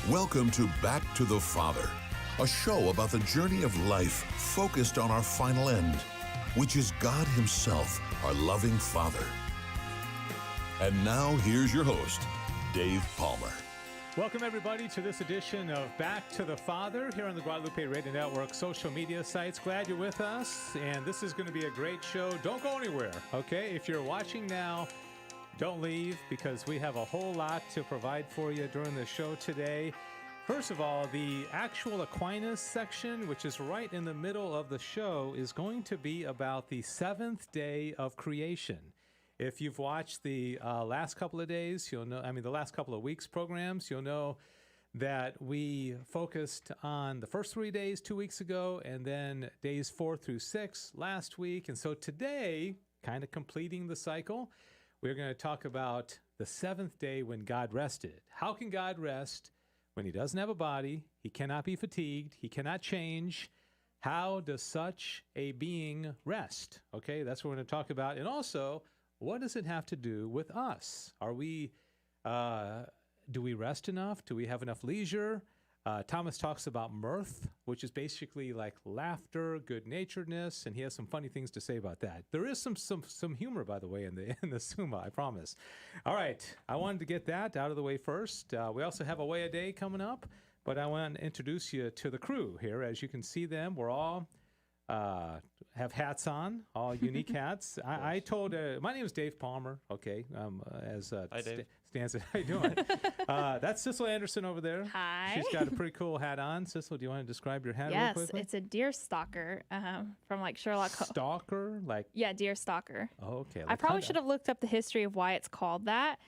Welcome to Back to the Father, a show about the journey of life focused on our final end, which is God Himself, our loving Father. And now, here's your host, Dave Palmer. Welcome, everybody, to this edition of Back to the Father here on the Guadalupe Radio Network social media sites. Glad you're with us, and this is going to be a great show. Don't go anywhere, okay? If you're watching now, don't leave, because we have a whole lot to provide for you during the show today. First of all, the actual Aquinas section, which is right in the middle of the show, is going to be about the seventh day of creation. If you've watched the last couple of days, you'll know, the last couple of weeks programs, you'll know that we focused on the first 3 days 2 weeks ago, and then days 4 through 6 last week. And so today, kind of completing the cycle, we're going to talk about the seventh day when God rested. How can God rest when He doesn't have a body? He cannot be fatigued. He cannot change. How does such a being rest? Okay, that's what we're going to talk about. And also, what does it have to do with us? Are we, do we rest enough? Do we have enough leisure? Thomas talks about mirth, which is basically like laughter, good-naturedness, and he has some funny things to say about that. There is some humor, by the way, in the Summa, I promise. All right, I wanted to get that out of the way first. We also have Away a Day coming up, but I want to introduce you to the crew here. As you can see them, we're all have hats on, all unique hats. I told, my name is Dave Palmer, okay, as Hi, Dave. Stanza, how you doing? That's Sissel Anderson over there. Hi. She's got a pretty cool hat on. Sissel, do you want to describe your hat real Yes, quickly? it's a deer stalker from like Sherlock Holmes. Stalker? Like, Yeah, deer stalker. oh, okay. I probably should have looked up the history of why it's called that.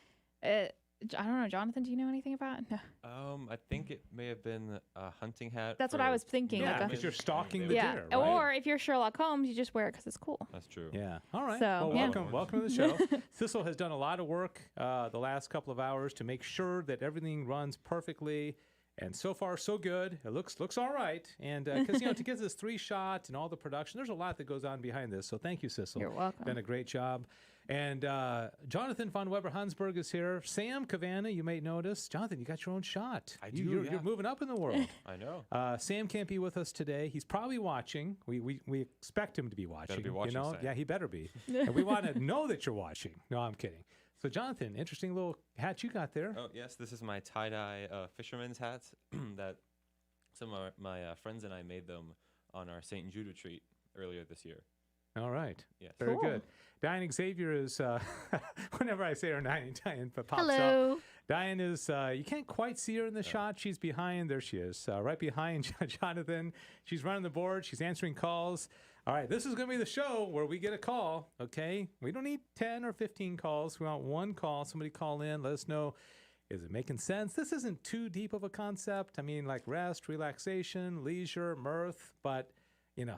I don't know, Jonathan, do you know anything about it? No. I think it may have been a hunting hat. That's what I was thinking. Yeah, like because you're stalking the yeah. deer, right? Or if you're Sherlock Holmes, you just wear it because it's cool. That's true. Yeah. All right. So, well, yeah. welcome to the show. Sissel has done a lot of work the last couple of hours to make sure that everything runs perfectly. And so far, so good. It looks all right. And because, to get this 3-shot and all the production, there's a lot that goes on behind this. So thank you, Sissel. You're welcome. Done a great job. And Jonathan von Weber Hansberg is here. Sam Cavana, you may notice. Jonathan, you got your own shot. I do, You're yeah. moving up in the world. I know. Sam can't be with us today. He's probably watching. We expect him to be watching. Better be watching, Sam. Yeah, he better be. And we want to know that you're watching. No, I'm kidding. So, Jonathan, interesting little hat you got there. Oh, yes, this is my tie-dye fisherman's hats that some of my friends and I made them on our St. Jude retreat earlier this year. All right. Yes. Very Cool. good. Diane Xavier is, whenever I say her name, Diane pops Hello. up. Diane is, you can't quite see her in the shot. She's behind. There she is, right behind Jonathan. She's running the board. She's answering calls. All right, this is going to be the show where we get a call, okay? We don't need 10 or 15 calls. We want one call. Somebody call in. Let us know, is it making sense? This isn't too deep of a concept. I mean, like rest, relaxation, leisure, mirth, but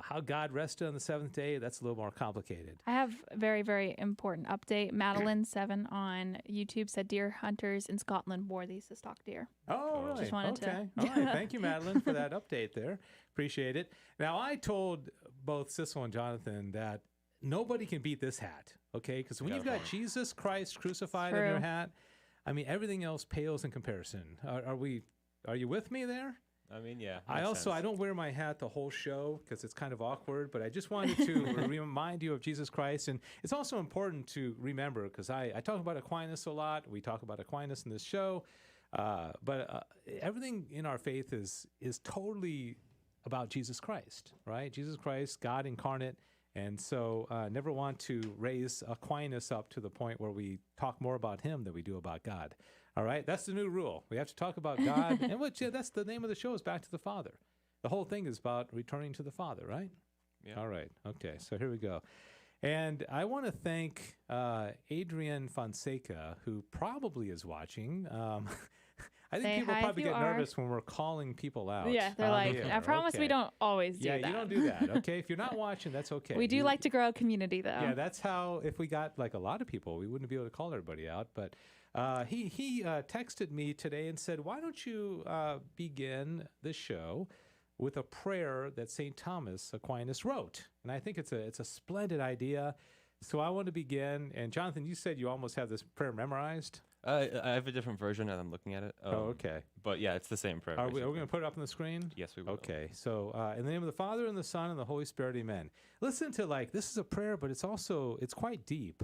how God rested on the seventh day, that's a little more complicated. I have a very, very important update. Madeline7 on YouTube said deer hunters in Scotland wore these to stalk deer. Oh, really? Just wanted to- okay. All right. Thank you, Madeline, for that update there. Appreciate it. Now, I told both Sissel and Jonathan that nobody can beat this hat, okay? Because when you've got Jesus Christ crucified on your True. hat, everything else pales in comparison. Are you with me there? I mean, yeah. I makes sense. don't wear my hat the whole show because it's kind of awkward, but I just wanted to remind you of Jesus Christ. And it's also important to remember, because I talk about Aquinas a lot. We talk about Aquinas in this show. But everything in our faith is totally about Jesus Christ, right? Jesus Christ, God incarnate. And so never want to raise Aquinas up to the point where we talk more about him than we do about God. All right? That's the new rule. We have to talk about God. And that's the name of the show, is Back to the Father. The whole thing is about returning to the Father, right? Yeah. All right. Okay, so here we go. And I want to thank Adrian Fonseca, who probably is watching. I think Say people hi if probably you get are. nervous when we're calling people out. Yeah, they're on like, the I air. promise we Okay. don't always do Yeah, that. you don't do that. Okay, if you're not watching, that's okay. We do like to grow a community, though. Yeah, that's how. If we got like a lot of people, we wouldn't be able to call everybody out. But he texted me today and said, "Why don't you begin the show with a prayer that St. Thomas Aquinas wrote?" And I think it's a splendid idea. So I want to begin. And Jonathan, you said you almost have this prayer memorized. I have a different version, and I'm looking at it. Okay. But yeah, it's the same prayer. Are we basically. going to put it up on the screen? Yes, we will. Okay. So, in the name of the Father, and the Son, and the Holy Spirit, amen. Listen to, this is a prayer, but it's quite deep.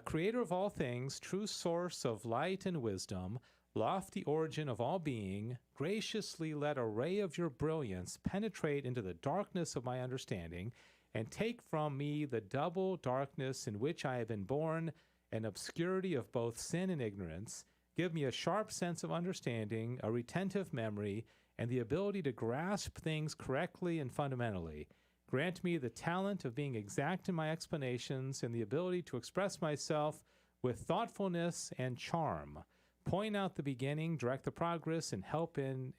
Creator of all things, true source of light and wisdom, lofty origin of all being, graciously let a ray of your brilliance penetrate into the darkness of my understanding, and take from me the double darkness in which I have been born, an obscurity of both sin and ignorance. Give me a sharp sense of understanding, a retentive memory, and the ability to grasp things correctly and fundamentally. Grant me the talent of being exact in my explanations and the ability to express myself with thoughtfulness and charm. Point out the beginning, direct the progress, and help in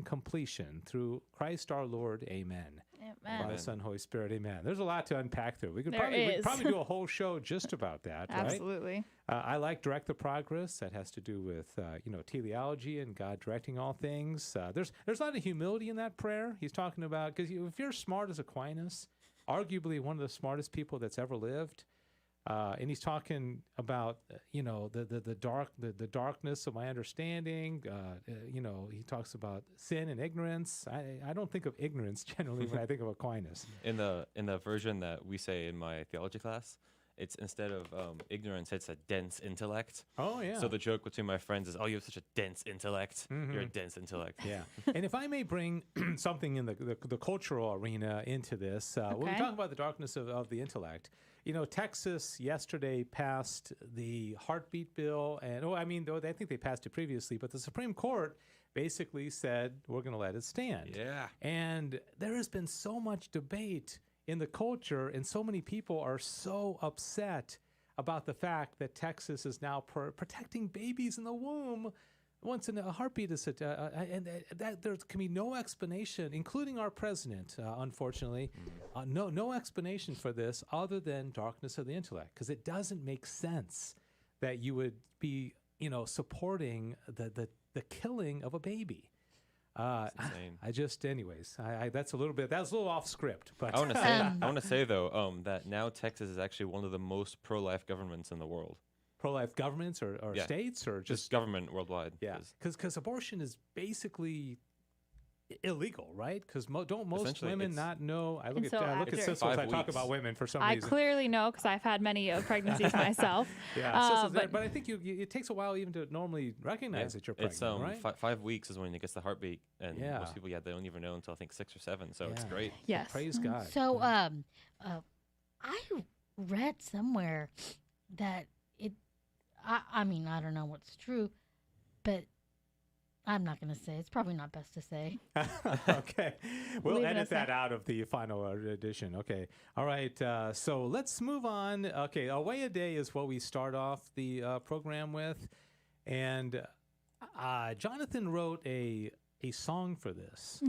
completion. Through Christ our Lord, amen. Amen. Father, Son, Holy Spirit, amen. There's a lot to unpack there. We could There probably is. do a whole show just about that, right? Absolutely. I like direct the progress. That has to do with teleology and God directing all things. There's a lot of humility in that prayer. He's talking about, because if you're smart as Aquinas, arguably one of the smartest people that's ever lived, and he's talking about the darkness of my understanding. He talks about sin and ignorance. I don't think of ignorance generally when I think of Aquinas. In the version that we say in my theology class, it's instead of ignorance, it's a dense intellect. Oh yeah. So the joke between my friends is, "Oh, you have such a dense intellect. You're a dense intellect." Yeah. And if I may bring something in the cultural arena into this, when we Okay. talk about the darkness of the intellect, Texas yesterday passed the heartbeat bill, and I think they passed it previously, but the Supreme Court basically said we're going to let it stand. Yeah. And there has been so much debate in the culture, and so many people are so upset about the fact that Texas is now protecting babies in the womb. Once in a heartbeat is that there can be no explanation, including our president, unfortunately, no explanation for this other than darkness of the intellect, because it doesn't make sense that you would be, supporting the killing of a baby. It's insane. That's a little off script, but I want to say though, that now Texas is actually one of the most pro-life governments in the world. pro-life governments or Yeah. states or Just government worldwide. yeah, because abortion is basically illegal, right? Because don't most Essentially, women it's- not know? I look And at so I look at after- Sissel as I 5 talk weeks. about women for some I reason. clearly know because I've had many pregnancies myself. Yeah, but I think it takes a while even to normally recognize that you're pregnant, It's right? 5 weeks is when it gets the heartbeat, and Yeah. most people they don't even know until I think 6 or 7. So it's Yeah. great. Yes. Praise God. So, I read somewhere that I mean, I don't know what's true, but I'm not going to say. It's probably not best to say. Okay, we'll Leaving edit us that there. out of the final edition. Okay, all right. So let's move on. Okay, Away a Day is what we start off the program with, and Jonathan wrote a song for this.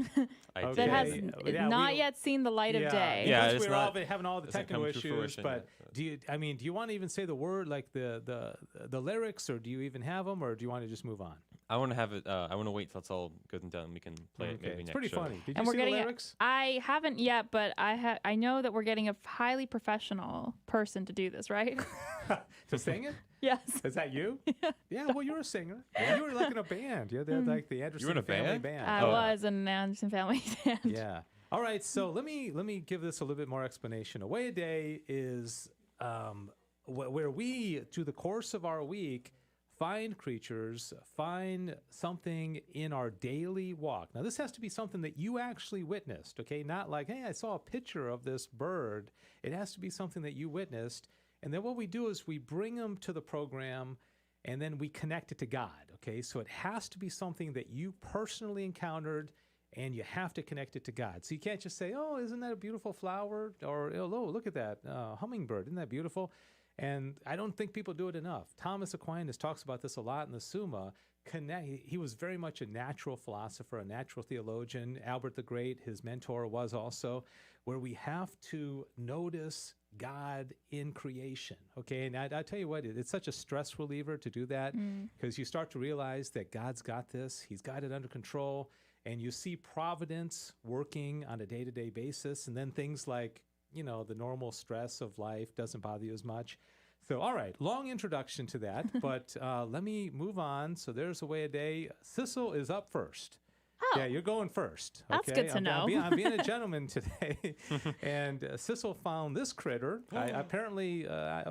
I Okay. That has Yeah, not we- yet seen the light of day. Yeah, because it's we're all not- having all the doesn't technical come to issues. fruition But yet, do you want to even say the word, like the lyrics, or do you even have them, or do you want to just move on? I want to have it. I want to wait till it's all good and done. We can play it maybe it's next pretty show. funny. Did And you we're see getting the it. lyrics? I haven't yet, but I know that we're getting a highly professional person to do this, right? To sing it? Yes. Is that you? Yeah. Well, you're a singer. You were like in a band. You're like the Anderson in a family band? I was in an Anderson family band. Yeah. All right. So let me give this a little bit more explanation. Away a Day is where we, through the course of our week, find creatures, find something in our daily walk. Now, this has to be something that you actually witnessed, okay? Not like, hey, I saw a picture of this bird. It has to be something that you witnessed. And then what we do is we bring them to the program, and then we connect it to God, okay? So it has to be something that you personally encountered, and you have to connect it to God. So you can't just say, oh, isn't that a beautiful flower? Or, oh, look at that hummingbird. Isn't that beautiful? And I don't think people do it enough. Thomas Aquinas talks about this a lot in the Summa. He was very much a natural philosopher, a natural theologian. Albert the Great, his mentor, was also, where we have to notice God in creation. Okay, and I tell you what, it's such a stress reliever to do that, because you start to realize that God's got this. He's got it under control. And you see providence working on a day-to-day basis. And then things like, the normal stress of life doesn't bother you as much. So, all right, long introduction to that, but let me move on. So there's a way a day. Sissel is up first. Oh. Yeah, you're going first. That's okay? good to know. I'm being a gentleman today. And Sissel found this critter, apparently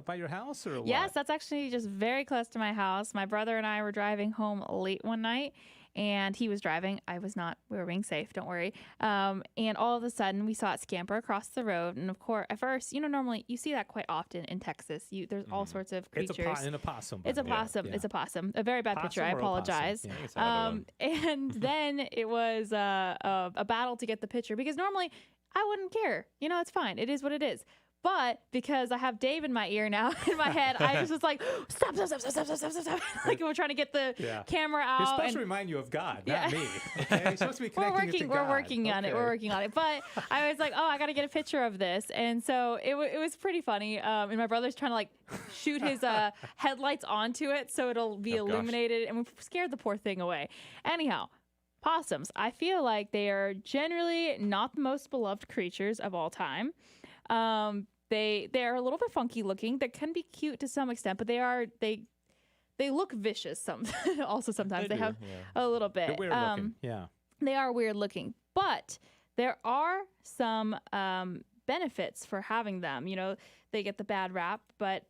by your house or what? Yes, that's actually just very close to my house. My brother and I were driving home late one night, and he was driving. I was not. We were being safe. Don't worry. And all of a sudden, we saw it scamper across the road. And of course, at first, normally you see that quite often in Texas. There's all sorts of creatures. It's an opossum. It's a possum. Yeah. It's a possum. A very bad Possum picture. I or opossum? apologize. Yeah. It's another one. And then it was a battle to get the picture because normally I wouldn't care. It's fine. It is what it is. But because I have Dave in my ear now, in my head, I just was like, stop. Like we're trying to get the camera out. You're supposed to remind you of God, not me. Okay? You're supposed to be connecting it to God. We're working on it. We're working on it. But I was like, I got to get a picture of this. And so it was pretty funny. And my brother's trying to like shoot his headlights onto it so it'll be illuminated. And we scared the poor thing away. Anyhow, possums. I feel like they are generally not the most beloved creatures of all time. They're a little bit funky looking. They can be cute to some extent, but they look vicious. Sometimes they have a little bit. They're weird looking. Yeah, they are weird looking, but there are some benefits for having them. They get the bad rap, but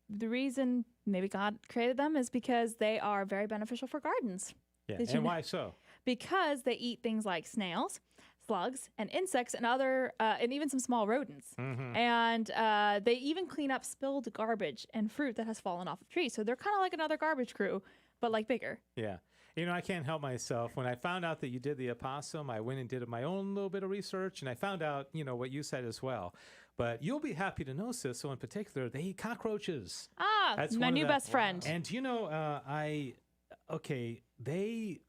the reason maybe God created them is because they are very beneficial for gardens. Yeah, and why so? Because they eat things like snails, slugs, and insects, and and even some small rodents. Mm-hmm. And they even clean up spilled garbage and fruit that has fallen off of trees. So they're kind of like another garbage crew, but like bigger. Yeah. I can't help myself. When I found out that you did the opossum, I went and did my own little bit of research, and I found out, what you said as well. But you'll be happy to know, Sissel, in particular, they eat cockroaches. That's my new best friend. And they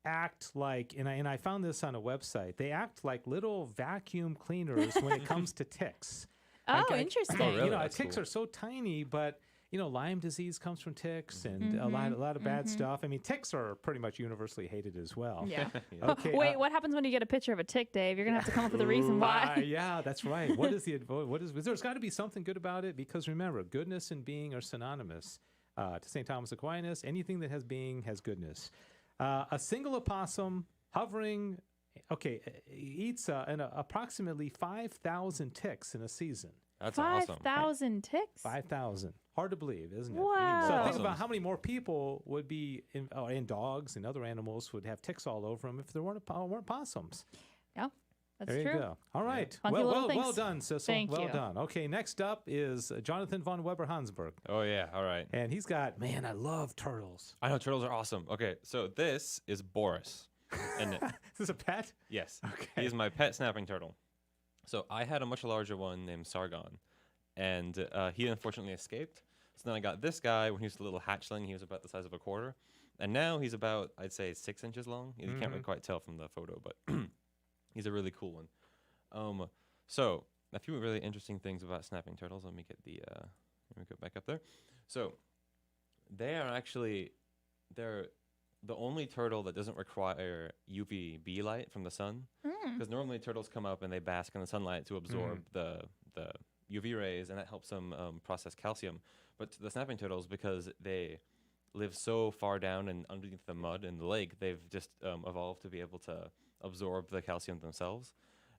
act like, and I found this on a website, they act like little vacuum cleaners when it comes to ticks. Interesting. Oh, really? Ticks are so tiny, but Lyme disease comes from ticks and a lot of bad stuff. I mean, ticks are pretty much universally hated as well. Yeah. Okay. Wait, what happens when you get a picture of a tick, Dave? You're gonna have to come up with a reason why. Yeah, that's right. There's got to be something good about it, because remember, goodness and being are synonymous. To St. Thomas Aquinas, anything that has being has goodness. A single opossum hovering, eats approximately 5,000 ticks in a season. That's awesome. 5,000 ticks? 5,000. Hard to believe, isn't it? Wow. So think about how many more people would be, and dogs and other animals would have ticks all over them if there weren't possums. Yeah, that's there true. you go. All right. Funky little things. Well done, Sissel. Thank well you. done. Okay, next up is Jonathan von Weber Hansberg. Oh, yeah. All right. And he's got, man, I love turtles. I know, turtles are awesome. Okay, so this is Boris. And Is this a pet? yes. Okay. He's my pet snapping turtle. So I had a much larger one named Sargon, and he unfortunately escaped. So then I got this guy when he was a little hatchling. He was about the size of a quarter. And now he's about, I'd say, 6 inches long. You can't really quite tell from the photo, but he's a really cool one. So a few really interesting things about snapping turtles. Let me get let me go back up there. So they're the only turtle that doesn't require UVB light from the sun, because normally turtles come up and they bask in the sunlight to absorb the UV rays, and that helps them process calcium. But the snapping turtles, because they live so far down and underneath the mud in the lake, they've just evolved to be able to absorb the calcium themselves.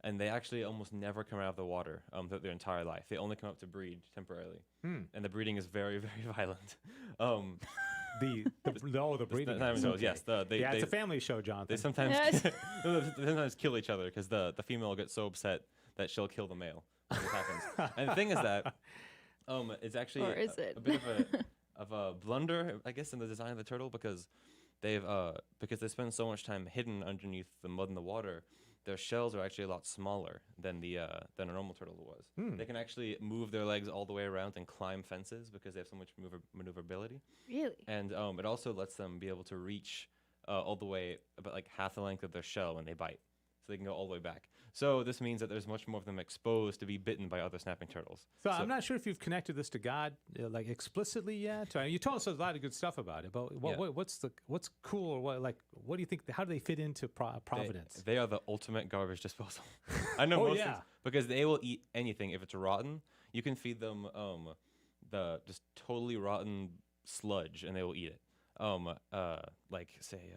And they actually almost never come out of the water throughout their entire life. They only come up to breed temporarily. And the breeding is very, very violent. The breeding. Yes. It's a family show, Jonathan. They sometimes they sometimes kill each other because the female gets so upset that she'll kill the male when it happens. And the thing is that it's actually a bit of a blunder, I guess, in the design of the turtle, because they spend so much time hidden underneath the mud and the water. Their shells are actually a lot smaller than a normal turtle was. They can actually move their legs all the way around and climb fences because they have so much maneuverability. Really? And it also lets them be able to reach all the way about like half the length of their shell when they bite. So they can go all the way back. So this means that there's much more of them exposed to be bitten by other snapping turtles. So I'm not sure if you've connected this to God like explicitly yet. You told us a lot of good stuff about it, but what's cool, or what do you think? How do they fit into providence? They are the ultimate garbage disposal. I know most things, because they will eat anything if it's rotten. You can feed them just totally rotten sludge, and they will eat it. Like say.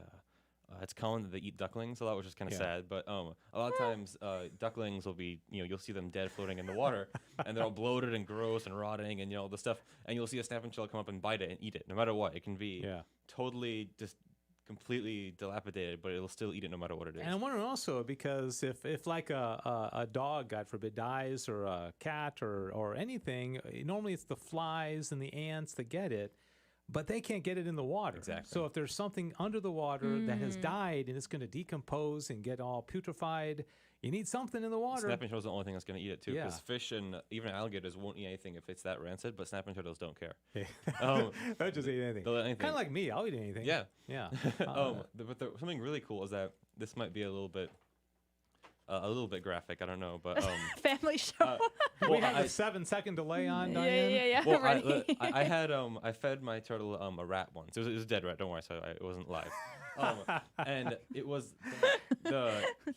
It's common that they eat ducklings a lot, which is kind of sad. But a lot of times, ducklings will be, you'll see them dead floating in the water, and they're all bloated and gross and rotting, and the stuff. And you'll see a snapping turtle come up and bite it and eat it, no matter what. It can be totally just completely dilapidated, but it'll still eat it no matter what it is. And I'm wondering also because if like a dog, God forbid, dies, or a cat or anything, normally it's the flies and the ants that get it. But they can't get it in the water. Exactly. So if there's something under the water that has died and it's going to decompose and get all putrefied, you need something in the water. Snapping turtles are the only thing that's going to eat it, too. Because fish and even alligators won't eat anything if it's that rancid, but snapping turtles don't care. They'll just eat anything. They'll eat anything. Kind of like me. I'll eat anything. Yeah. Yeah. But something really cool is that this might be a little bit graphic. I don't know, but family show. We have a 7-second delay on, Diane. Yeah. well, Ready? I had I fed my turtle a rat once. It was a dead rat. Don't worry, so it wasn't live. And it was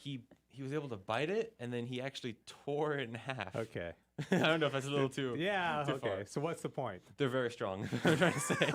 he was able to bite it, and then he actually tore it in half. Okay. I don't know if that's a little too okay. far. So what's the point? They're very strong. I'm trying to say.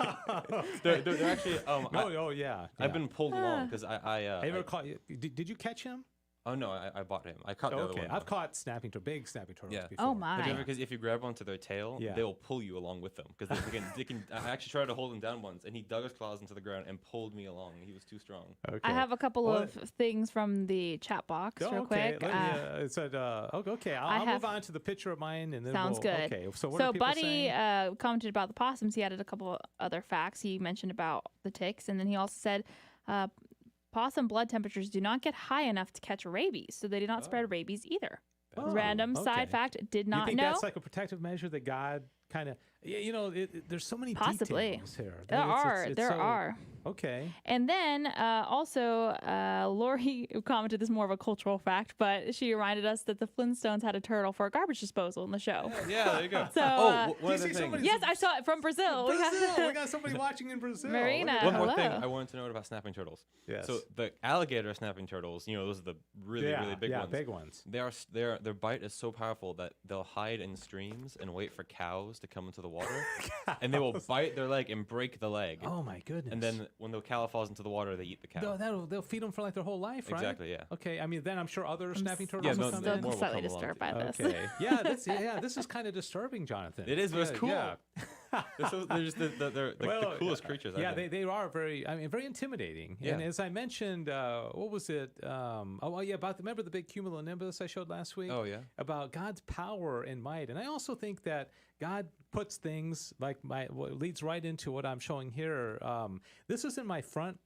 They're actually. I've been pulled along because I ever caught? Did you catch him? Oh no, I bought him. I caught the other one. I've caught big snapping turtles before. Oh my! Because if you grab onto their tail, they will pull you along with them. Because they can. I actually tried to hold him down once, and he dug his claws into the ground and pulled me along. He was too strong. Okay. I have a couple of things from the chat box real quick. It said, okay, I'll move on to the picture of mine, and then sounds good. Okay, so what are people Buddy saying? commented about the possums. He added a couple of other facts. He mentioned about the ticks, and then he also said. Possum blood temperatures do not get high enough to catch rabies, so they do not spread rabies either. Random side fact, did not know. You think know. that's like a protective measure that God kind of, there's so many details here. There are. Okay. And then also, Lori commented this is more of a cultural fact, but she reminded us that the Flintstones had a turtle for a garbage disposal in the show. Yeah, there you go. So, one other thing. Yes, I saw it from Brazil. We got somebody watching in Brazil. Marina, One more hello. thing I wanted to know about snapping turtles. Yes. So the alligator snapping turtles, those are the really big ones. Big ones. Their bite is so powerful that they'll hide in streams and wait for cows to come into the water, and they will bite their leg and break the leg. Oh my goodness! And then when the cow falls into the water, they eat the cow. They'll feed them for like their whole life, right? Exactly. Yeah. Okay. I mean, then I'm sure other snapping turtles. I'm will come still in. slightly disturbed by this. Okay. This is kind of disturbing, Jonathan. It is, but it's cool. Yeah. They're just the coolest creatures. Yeah, they are very intimidating. Yeah. And as I mentioned, what was it? Remember the big cumulonimbus I showed last week? Oh, yeah. About God's power and might. And I also think that God puts things like what leads right into what I'm showing here. This is in my front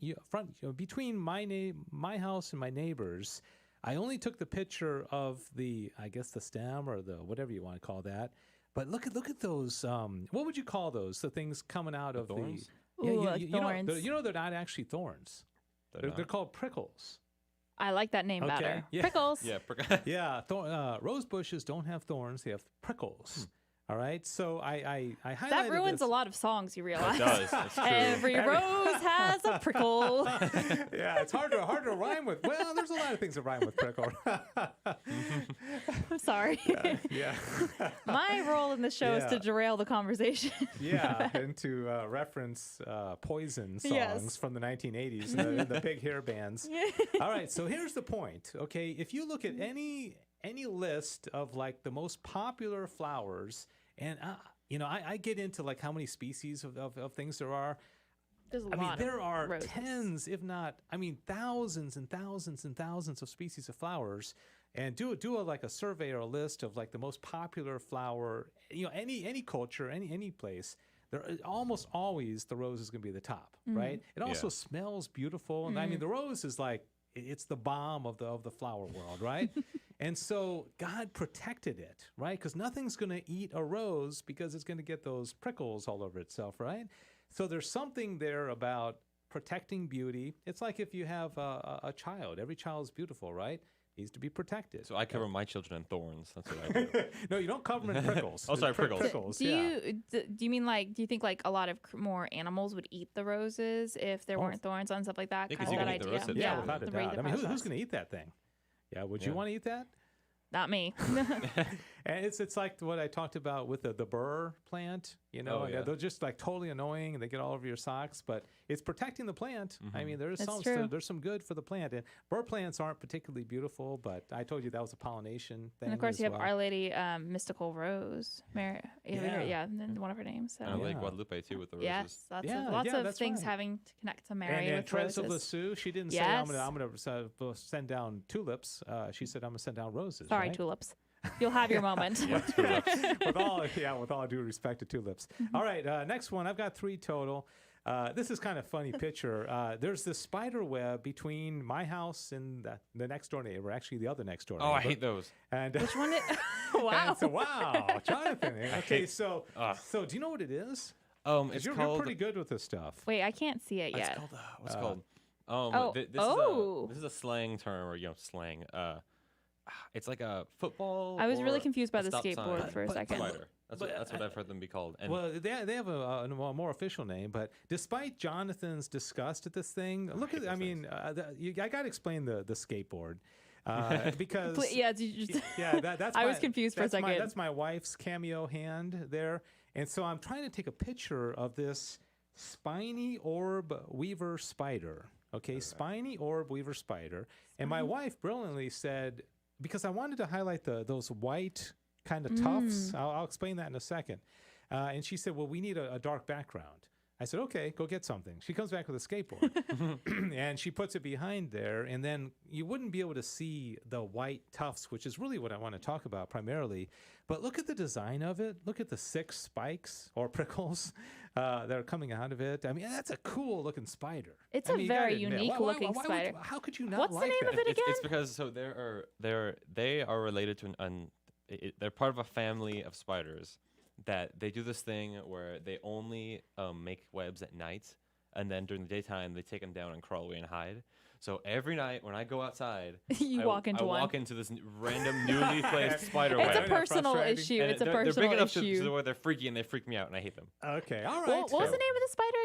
between my house and my neighbor's. I only took the picture of the stem or the whatever you want to call that. But look at those. What would you call those? The things coming out of thorns? Thorns. They're not actually thorns. They're called prickles. I like that name better. Yeah. Prickles. Yeah. Yeah. Rose bushes don't have thorns; they have prickles. All right, so I highlighted That ruins this. a lot of songs, you realize. It does. That's true. Every rose has a prickle. Yeah, it's hard to rhyme with. Well, there's a lot of things that rhyme with prickle. I'm sorry. Yeah. My role in the show is to derail the conversation. Yeah, and to reference Poison songs from the 1980s and the big hair bands. All right, so here's the point. Okay, if you look at any list of like the most popular flowers, and I get into like how many species of things there are. There's a lot. There are roses. tens, if not, thousands and thousands and thousands of species of flowers. And do a survey or a list of like the most popular flower. Any culture, any place. There almost always the rose is going to be the top, right? It also smells beautiful, and the rose is like it's the bomb of the flower world, right? And so God protected it, right? Because nothing's going to eat a rose because it's going to get those prickles all over itself, right? So there's something there about protecting beauty. It's like if you have a child. Every child is beautiful, right? Needs to be protected. So I cover my children in thorns. That's what I do. No, you don't cover them in prickles. Oh, sorry, prickles. Do you mean do you think like a lot of more animals would eat the roses if there weren't thorns on stuff like that? Yeah, kind 'cause of you that can eat the idea. roses. Yeah, without a doubt. the Who's going to eat that thing? Yeah, would you want to eat that? not me. And it's like what I talked about with the burr plant, you know, Oh, yeah. they're just like totally annoying and they get all over your socks, but it's protecting the plant. I mean, there's That's some true. there's some good for the plant. And burr plants aren't particularly beautiful, but I told you that was a pollination thing. And of course, as you have well. Our Lady Mystical Rose, Mary. Yeah. And then one of her names. So. And I like Yeah. Guadalupe too with the roses. Yes, lots Yeah, of lots yeah, of that's things right. having to connect to Mary And with Tres of roses. Lisieux, she didn't say Yes. I'm gonna send down tulips. She said I'm gonna send down roses. Sorry, right? tulips. You'll have your moment. with all due respect to tulips. All right, next one. I've got 3 total. This is kind of funny picture. There's this spider web between my house and the next door neighbor, actually the other next door Oh, neighbor. I hate those. And Which one? Wow. and so, wow, Jonathan. Okay, so Ugh. do you know what it is? It's You're called. pretty good with this stuff. Wait, I can't see it It's yet. called. What's it called? oh, This is a slang term, or slang. It's like a football. I was really or confused by a the stop skateboard sign for a second. Spider. That's what I've heard them be called. And Well, they have a more official name, but despite Jonathan's disgust at this thing, look at. I mean, I got to explain the skateboard because Yeah, you just that's. I was confused for a that's second. That's my wife's cameo hand there, and so I'm trying to take a picture of this spiny orb weaver spider. Okay, spiny orb weaver spider, and my wife brilliantly said, because I wanted to highlight those white kind of tufts. I'll explain that in a second. And she said, well, we need a dark background. I said, okay, go get something. She comes back with a skateboard and she puts it behind there. And then you wouldn't be able to see the white tufts, which is really what I want to talk about primarily. But look at the design of it. Look at the 6 spikes or prickles that are coming out of it. I mean, that's a cool looking spider. It's I a mean, you gotta very admit, unique looking spider. how could you not What's the like name that? of it again? it's because they are related to they're part of a family of spiders that they do this thing where they only make webs at night, and then during the daytime they take them down and crawl away and hide. So every night when I go outside, You I walk into one. walk into this random newly placed spider It's a web. personal frustrating. issue. And It's a they're personal big enough to issue. where they're freaky and they freak me out and I hate them. Okay, all right. What was the name of the spider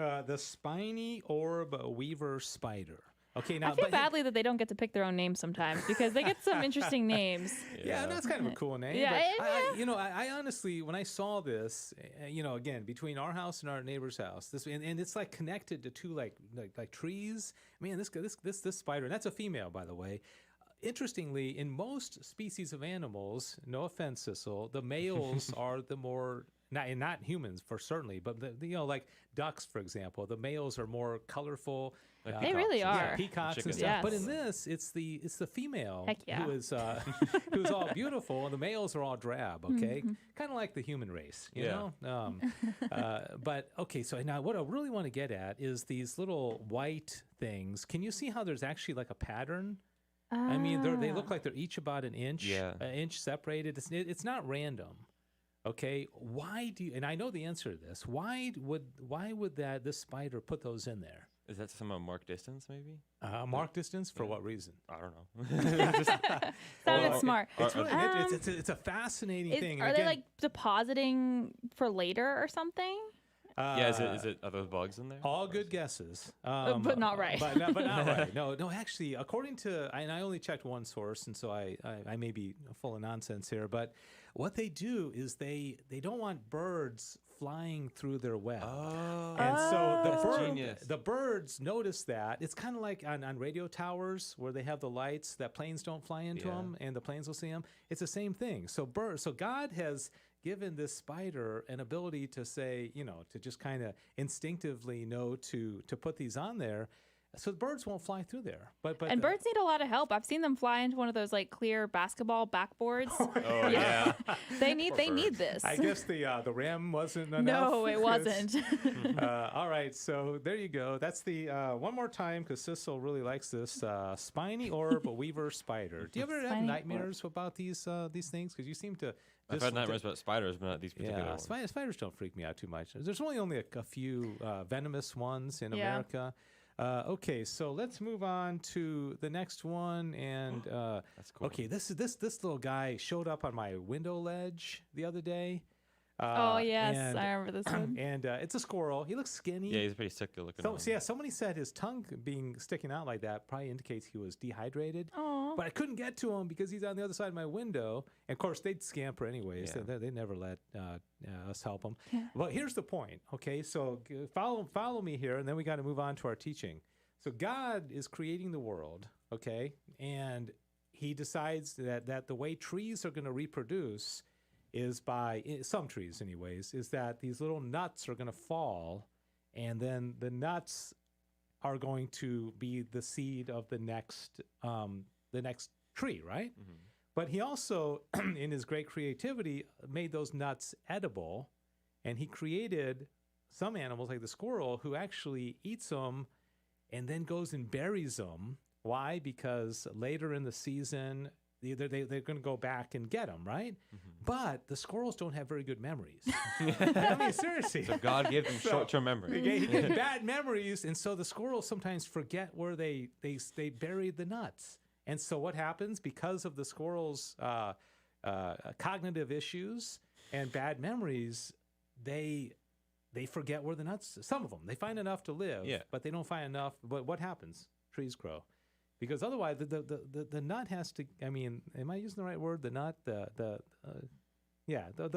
again? The spiny orb weaver spider. Okay, now I feel but- badly that they don't get to pick their own names sometimes because they get some interesting names. Yeah, that's kind of a cool name. Yeah, but yeah. I honestly, when I saw this, again, between our house and our neighbor's house, this and it's like connected to 2 like trees. Man, this spider, and that's a female, by the way. Interestingly, in most species of animals, no offense, Sissel, the males are the more. Not humans for certainly, but like ducks, for example, the males are more colorful. Like They peacocks really and are. stuff. Yeah, peacocks and Chickens. stuff. But Yes. in this, it's the female Heck yeah. who is who's all beautiful, and the males are all drab. Okay, kind of like the human race, you Yeah. know. But okay, so now what I really want to get at is these little white things. Can you see how there's actually like a pattern? I mean, they look like they're each about an inch, Yeah. an inch separated. It's not random. Okay, why do you? And I know the answer to this. Why would this spider put those in there? Is that some mark distance maybe? Mark distance for what reason? I don't know. Sounded Or- smart. It's really Um, it's a fascinating thing. Are And they again, like depositing for later or something? Yeah, are those bugs in there? all good guesses, But not right. But not right. No. Actually, according to, and I only checked one source, and so I may be full of nonsense here. But what they do is they don't want birds flying through their web. Oh. And so That's genius. the birds notice that. It's kind of like on radio towers where they have the lights that planes don't fly into Yeah. them, and the planes will see them. It's the same thing. So God has given this spider an ability to say, to just kind of instinctively know to put these on there, so the birds won't fly through there. But And birds need a lot of help. I've seen them fly into one of those like clear basketball backboards. Oh yeah. They need this. I guess the rim wasn't enough. No, it Chris. wasn't. All right, so there you go. That's the one more time because Sissel really likes this spiny orb weaver spider. Do you ever have Spiny nightmares about these things? Because you seem to. I've had nightmares about spiders, but not these particular Yeah, ones. spiders don't freak me out too much. There's only a few venomous ones in Yeah. America. Okay, so let's move on to the next one. And That's cool. okay, this little guy showed up on my window ledge the other day. Oh, yes, and, I remember this one. And it's a squirrel. He looks skinny. Yeah, he's a pretty sick looking. So yeah, somebody said his tongue sticking out like that probably indicates he was dehydrated. Aw. But I couldn't get to him because he's on the other side of my window. And of course, they'd scamper anyways. Yeah. They never let us help them. Yeah. But here's the point. Okay, so follow me here, and then we got to move on to our teaching. So God is creating the world. Okay, and He decides that the way trees are going to reproduce is by, some trees anyways, is that these little nuts are going to fall, and then the nuts are going to be the seed of the next tree, right? Mm-hmm. But he also, in his great creativity, made those nuts edible, and he created some animals like the squirrel who actually eats them and then goes and buries them. Why? Because later in the season, they're going to go back and get them, right? Mm-hmm. But the squirrels don't have very good memories. I mean, seriously. So God gave them short-term memory. He gave bad memories, and so the squirrels sometimes forget where they buried the nuts. And so what happens? Because of the squirrels' cognitive issues and bad memories, they forget where the nuts. Some of them, they find enough to live, but they don't find enough. But what happens? Trees grow. Because otherwise, the nut has to. I mean, am I using the right word? The nut, the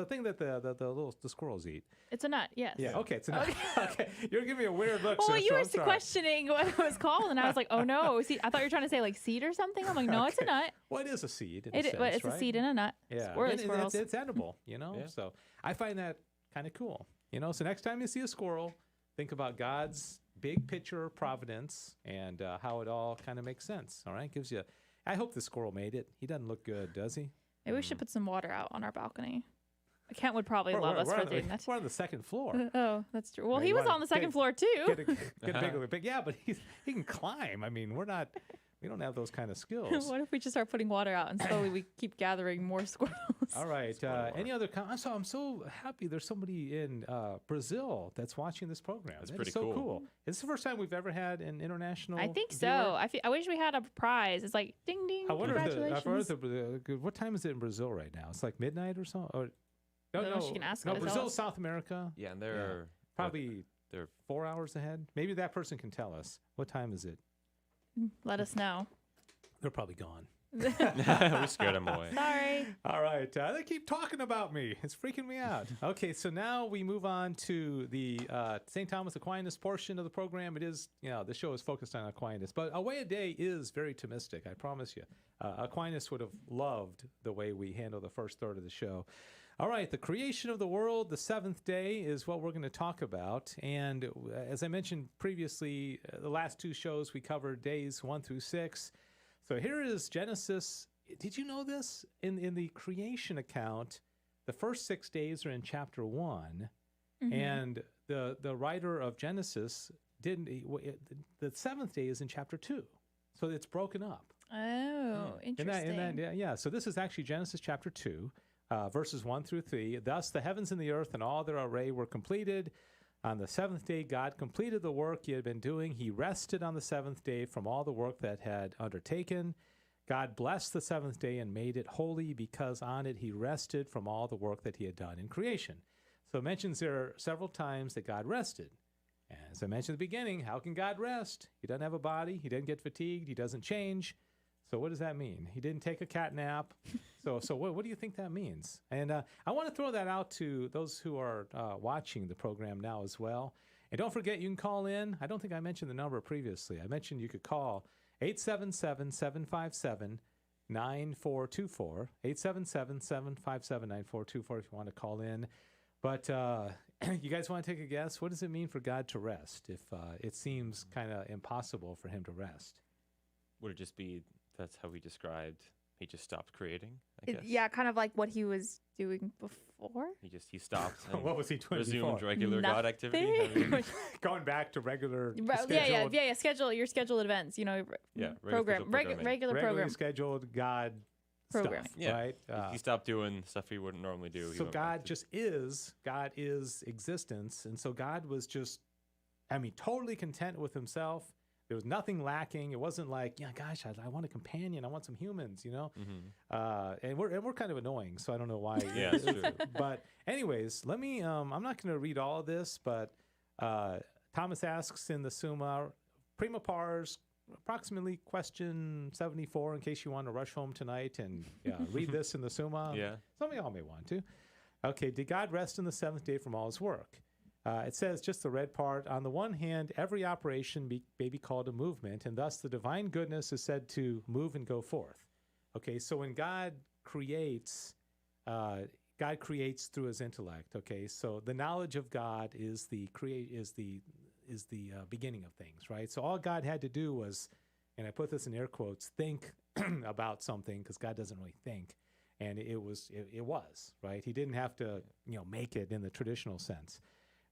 thing that the squirrels eat. It's a nut. Yes. Yeah. Okay. It's a nut. Okay. You're giving me a weird look. Well, so, you so were I'm sorry. questioning what it was called, and I was like, oh no. See, I thought you were trying to say like seed or something. I'm like, no, it's a nut. Well, it is a seed. But it's right? a seed in a nut. Yeah. Squirrels. It's edible. You know. Yeah. So I find that kind of cool. You know. So next time you see a squirrel, think about God's big picture providence and how it all kind of makes sense. All right. Gives you. I hope the squirrel made it. He doesn't look good, does he? Maybe we should put some water out on our balcony. Kent would probably love us for doing that. We're on the second floor. Oh, that's true. Well, Right, he was on the second floor too. Get a big, yeah, but he can climb. I mean, we don't have those kind of skills. What if we just start putting water out and slowly we keep gathering more squirrels? All right. Any other comments? I'm so happy there's somebody in Brazil that's watching this program. That's that pretty is so cool. Is this the first time we've ever had an international I think viewer? so. I wish we had a prize. It's like ding ding. I wonder Congratulations. what time is it in Brazil right now? It's like midnight or so. Or, No, she can ask no, us. Brazil, South America. Yeah, and they're Probably they're 4 hours ahead. Maybe that person can tell us. What time is it? Let us know. They're probably gone. we scared them away. Sorry. All right. They keep talking about me. It's freaking me out. Okay, so now we move on to the St. Thomas Aquinas portion of the program. It is, the show is focused on Aquinas, but Away a Day is very Thomistic, I promise you. Aquinas would have loved the way we handle the first third of the show. All right, the creation of the world, the seventh day, is what we're going to talk about. And as I mentioned previously, the last two shows we covered days 1 through 6. So here is Genesis. Did you know this? In the creation account, the first 6 days are in chapter 1, and the writer of Genesis the seventh day is in chapter 2. So it's broken up. Oh, interesting. Yeah. So this is actually Genesis chapter 2, verses 1 through 3. Thus the heavens and the earth and all their array were completed. On the seventh day, God completed the work he had been doing. He rested on the seventh day from all the work that had undertaken. God blessed the seventh day and made it holy because on it he rested from all the work that he had done in creation. So it mentions there several times that God rested. As I mentioned at the beginning, how can God rest? He doesn't have a body. He doesn't get fatigued. He doesn't change. So what does that mean? He didn't take a cat nap. So what do you think that means? And I want to throw that out to those who are watching the program now as well. And don't forget, you can call in. I don't think I mentioned the number previously. I mentioned you could call 877-757-9424, 877-757-9424 if you want to call in. But you guys want to take a guess? What does it mean for God to rest if it seems kind of impossible for him to rest? Would it just be that's how he described he just stopped creating, I guess? Yeah, kind of like what he was doing before. He stopped and What was he doing resumed before? regular God activity. Going back to regular Yeah. Schedule your scheduled events. regularly scheduled God program. stuff, Yeah. right? He stopped doing stuff he wouldn't normally do. He So went back God to- just is. God is existence, and so God was just, totally content with himself. There was nothing lacking. It wasn't like, yeah, gosh, I want a companion. I want some humans, you know. And we're kind of annoying, so I don't know why. Yeah, it's true. But anyways, let me. I'm not going to read all of this, but Thomas asks in the Summa, prima pars, approximately question 74. In case you want to rush home tonight and read this in the Summa. Yeah. Some of y'all may want to. Okay. Did God rest on the seventh day from all His work? It says, just the red part, on the one hand, every operation may be called a movement, and thus the divine goodness is said to move and go forth. Okay, so when God creates through His intellect. Okay, so the knowledge of God is the beginning of things, right? So all God had to do was, and I put this in air quotes, think about something, because God doesn't really think, and it was, right? He didn't have to, make it in the traditional sense.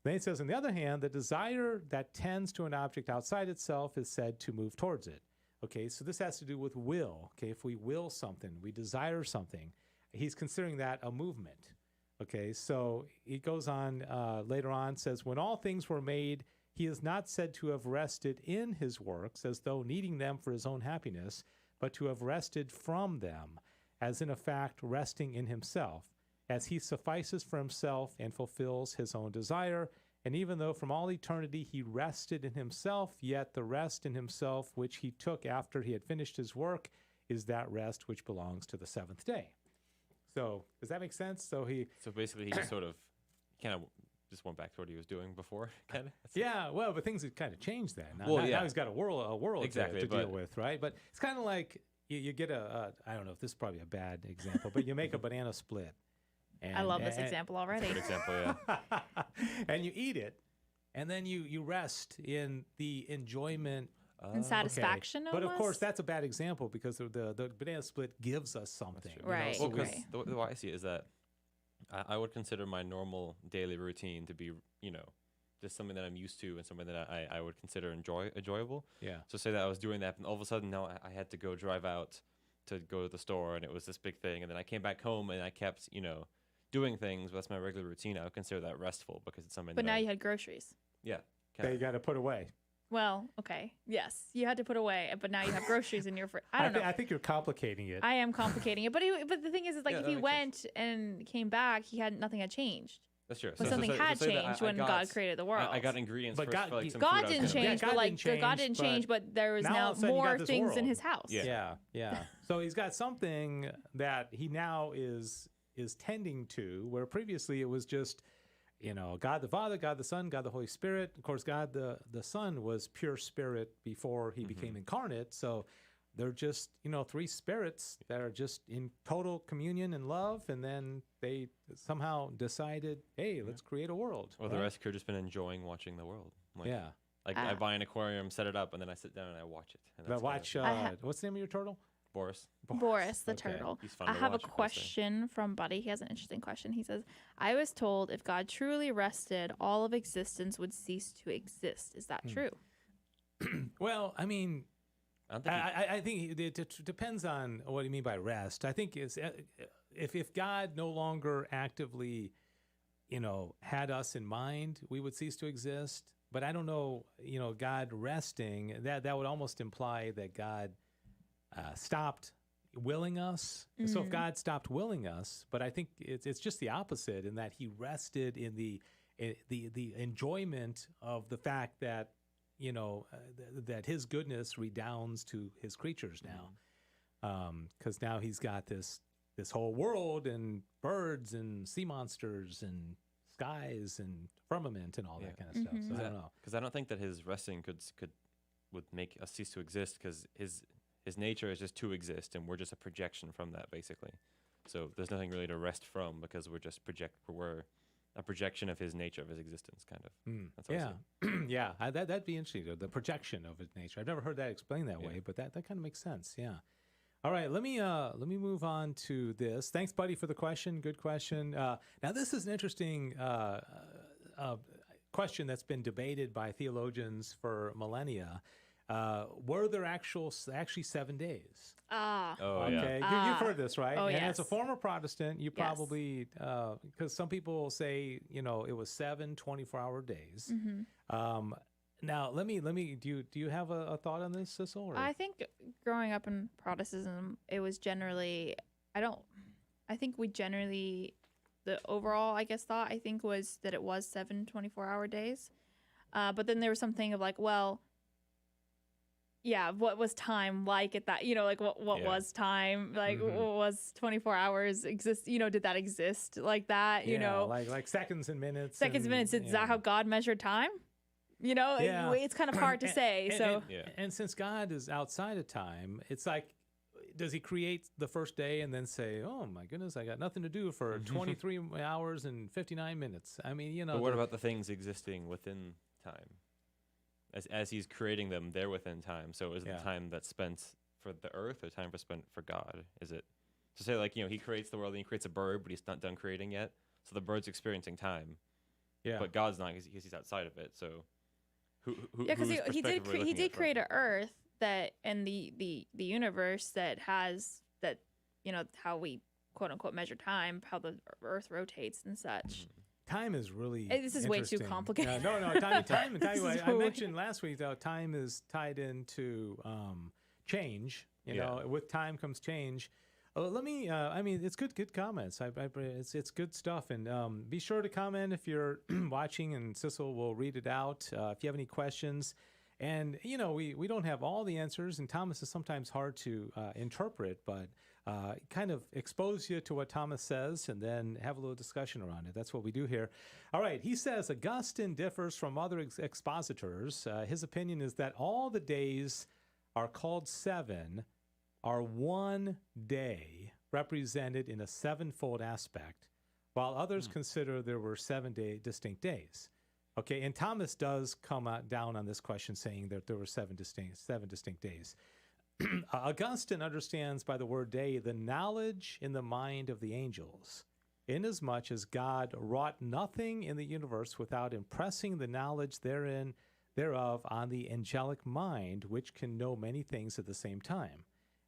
Then it says, on the other hand, the desire that tends to an object outside itself is said to move towards it. Okay, so this has to do with will. Okay, if we will something, we desire something, he's considering that a movement. Okay, so he goes on later on, says, when all things were made, he is not said to have rested in his works as though needing them for his own happiness, but to have rested from them, as in a fact resting in himself, as he suffices for himself and fulfills his own desire. And even though from all eternity he rested in himself, yet the rest in himself which he took after he had finished his work is that rest which belongs to the seventh day. So does that make sense? So basically he just sort of kind of just went back to what he was doing before, kind of. Yeah, well, but things have kind of changed then. Now he's got a world exactly, to deal with, right? But it's kind of like you get I don't know if this is probably a bad example, but you make a banana split. I love this example already. Good example, yeah. And you eat it, and then you rest in the enjoyment and satisfaction. But of course, that's a bad example because the banana split gives us something. Right. Well, because the way I see it is that I would consider my normal daily routine to be, just something that I'm used to and something that I would consider enjoyable. Yeah. So say that I was doing that, and all of a sudden now I had to go drive out to go to the store, and it was this big thing, and then I came back home and I kept, doing things. That's my regular routine. I would consider that restful because it's something. But now you had groceries. Yeah. That you got to put away. Well, okay. Yes, you had to put away, but now you have groceries in your fridge. I don't know. I think you're complicating it. I am complicating it, but the thing is like if he went and came back, nothing had changed. That's true. But something had changed when God created the world. I got ingredients but for like some God food didn't change, God didn't change, but there was now more things in his house. Yeah. So he's got something that he now is tending to, where previously it was just, God the Father, God the Son, God the Holy Spirit. Of course, God the Son was pure spirit before he became incarnate. So they're just, three spirits that are just in total communion and love. And then they somehow decided, hey, let's create a world. Well, the rest could have just been enjoying watching the world. Like I buy an aquarium, set it up, and then I sit down and I watch it. And But watch, what's the name of your turtle? Boris the turtle. He's fun I to have a watch, question from Buddy. He has an interesting question. He says, I was told if God truly rested, all of existence would cease to exist. Is that true? Well, I mean, I think it depends on what you mean by rest. I think if God no longer actively, had us in mind, we would cease to exist. But I don't know, God resting, that would almost imply that God stopped willing us. Mm-hmm. So if God stopped willing us, but I think it's just the opposite in that he rested in the enjoyment of the fact that, that his goodness redounds to his creatures now. Because now he's got this whole world and birds and sea monsters and skies and firmament and all that kind of stuff. So I don't know. Because I don't think that his resting would make us cease to exist, because his nature is just to exist, and we're just a projection from that, basically. So there's nothing really to rest from, because we're a projection of his nature, of his existence, kind of. That's Yeah, that'd be interesting. The projection of his nature. I've never heard that explained that way, but that kind of makes sense. Yeah. All right, let me move on to this. Thanks, Buddy, for the question. Good question. Now, this is an interesting question that's been debated by theologians for millennia. Were there actually 7 days? Okay. You've heard this, right? Oh, and yes. as a former Protestant, you probably, because some people say, it was 7 24-hour days. Mm-hmm. Now, let me. Do you have a thought on this, Sissel? Or? I think growing up in Protestantism, it was generally, I think we generally, the overall, I guess, thought, I think, was that it was 7 24-hour days. But then there was something of like, well, yeah, what was time like at that, like what was time? Like, what was 24 hours exist? Did that exist like that? Like seconds and minutes. Seconds and minutes. Is that how God measured time? It's kind of hard to say. And since God is outside of time, it's like, does he create the first day and then say, oh my goodness, I got nothing to do for 23 hours and 59 minutes? I mean, But what about the things existing within time? As he's creating them, they're within time. So is it the time that's spent for the earth or time spent for God? Is it to say like, he creates the world and he creates a bird, but he's not done creating yet. So the bird's experiencing time. Yeah. But God's not because he's outside of it. So because he did create an earth that and the universe that has that, how we quote unquote measure time, how the earth rotates and such. Time is really this is way too complicated. No, time. I mentioned last week that time is tied into change. With time comes change. Let me. It's good comments. It's good stuff. And be sure to comment if you're watching, and Sissel will read it out. If you have any questions, and we don't have all the answers, and Thomas is sometimes hard to interpret, but. Kind of expose you to what Thomas says and then have a little discussion around it. That's what we do here. All right. He says Augustine differs from other expositors. His opinion is that all the days are called 7 are one day represented in a sevenfold aspect, while others consider there were 7 distinct days. Okay. And Thomas does come down on this question saying that there were seven distinct days. Augustine understands by the word day the knowledge in the mind of the angels, inasmuch as God wrought nothing in the universe without impressing the knowledge thereof on the angelic mind, which can know many things at the same time.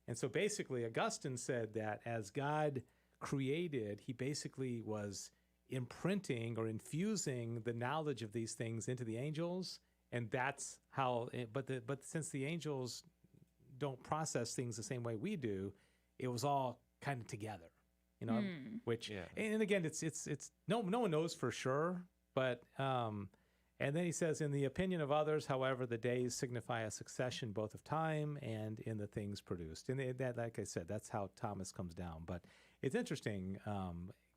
And so basically, Augustine said that as God created, he basically was imprinting or infusing the knowledge of these things into the angels, and that's how. But since the angels don't process things the same way we do, it was all kind of together, which, and again, it's no one knows for sure, but, and then he says, in the opinion of others, however, the days signify a succession both of time and in the things produced. And that, like I said, that's how Thomas comes down. But it's interesting,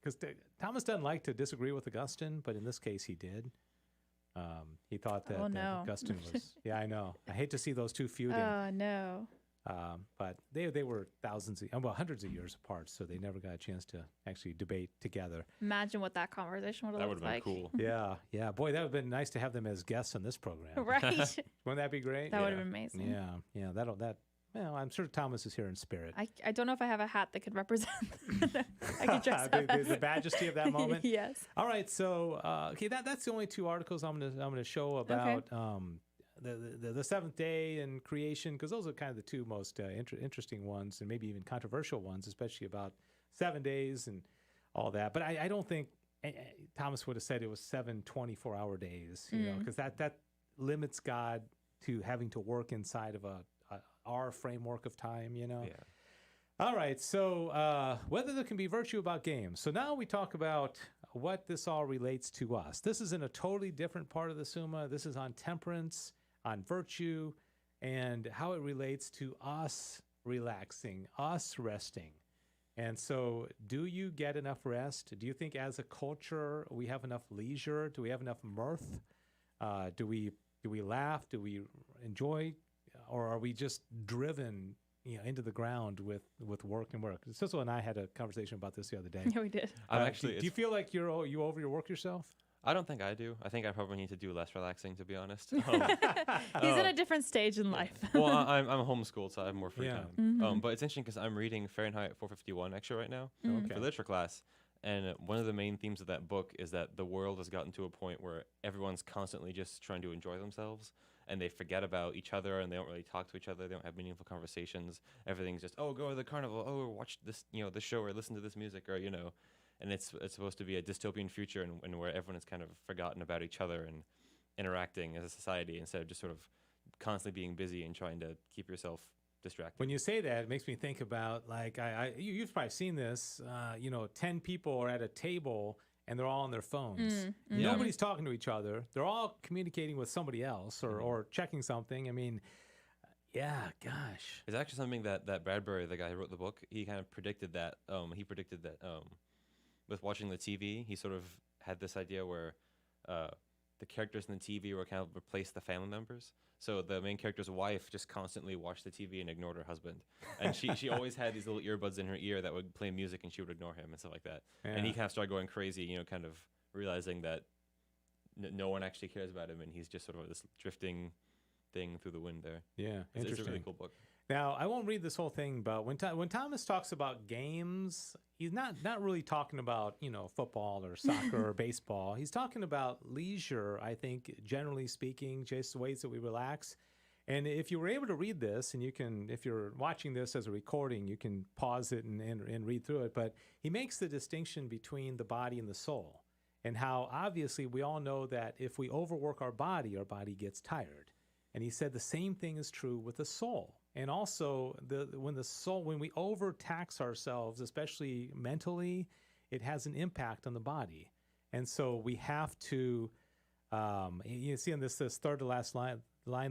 because Thomas doesn't like to disagree with Augustine, but in this case he did. He thought that, that Augustine was, I know. I hate to see those two feuding. Oh, no. But they were hundreds of years apart, so they never got a chance to actually debate together. Imagine what that conversation would have looked like. That would have been cool. Yeah. Boy, that would have been nice to have them as guests on this program. Right. Wouldn't that be great? That would have been amazing. Yeah. Well, I'm sure Thomas is here in spirit. I don't know if I have a hat that could represent I could dress up the majesty of that moment. Yes. All right. So, that's the only two articles I'm gonna show about the seventh day and creation, because those are kind of the two most interesting ones, and maybe even controversial ones, especially about 7 days and all that. But I don't think Thomas would have said it was 7 24-hour days, because that limits God to having to work inside of our framework of time, Yeah. All right, so whether there can be virtue about games. So now we talk about what this all relates to us. This is in a totally different part of the Summa. This is on temperance, on virtue, and how it relates to us relaxing, us resting. And so, do you get enough rest? Do you think as a culture we have enough leisure? Do we have enough mirth? Do we laugh? Do we enjoy? Or are we just driven, into the ground with work and work? Sissel and I had a conversation about this the other day. Yeah, we did. Do you feel like you over your work yourself? I don't think I do. I think I probably need to do less relaxing, to be honest. He's in a different stage in life. Well, I'm homeschooled, so I have more free time. Mm-hmm. But it's interesting because I'm reading Fahrenheit 451 actually right now for literature class. And one of the main themes of that book is that the world has gotten to a point where everyone's constantly just trying to enjoy themselves, and they forget about each other, and they don't really talk to each other. They don't have meaningful conversations. Everything's just, oh, go to the carnival, oh, watch this, this show, or listen to this music, or and it's supposed to be a dystopian future, and where everyone is kind of forgotten about each other, interacting as a society instead of just sort of constantly being busy and trying to keep yourself distracted. When you say that, it makes me think about, like, you've probably seen this. 10 people are at a table and they're all on their phones. Mm-hmm. Nobody's talking to each other. They're all communicating with somebody else or checking something. I mean, yeah, gosh. It's actually something that Bradbury, the guy who wrote the book, he kind of predicted that. He predicted that with watching the TV, he sort of had this idea where the characters in the TV were kind of replaced the family members. So the main character's wife just constantly watched the TV and ignored her husband. And she always had these little earbuds in her ear that would play music and she would ignore him and stuff like that. Yeah. And he kind of started going crazy, kind of realizing that no one actually cares about him and he's just sort of this drifting thing through the wind there. Yeah, interesting. It's a really cool book. Now, I won't read this whole thing, but when Thomas talks about games, he's not really talking about, football or soccer or baseball. He's talking about leisure, I think, generally speaking, just ways that we relax. And if you were able to read this, and if you're watching this as a recording, you can pause it and read through it. But he makes the distinction between the body and the soul, and how obviously we all know that if we overwork our body gets tired. And he said the same thing is true with the soul. And also, when we overtax ourselves, especially mentally, it has an impact on the body. And so we have to, you see in this third to last line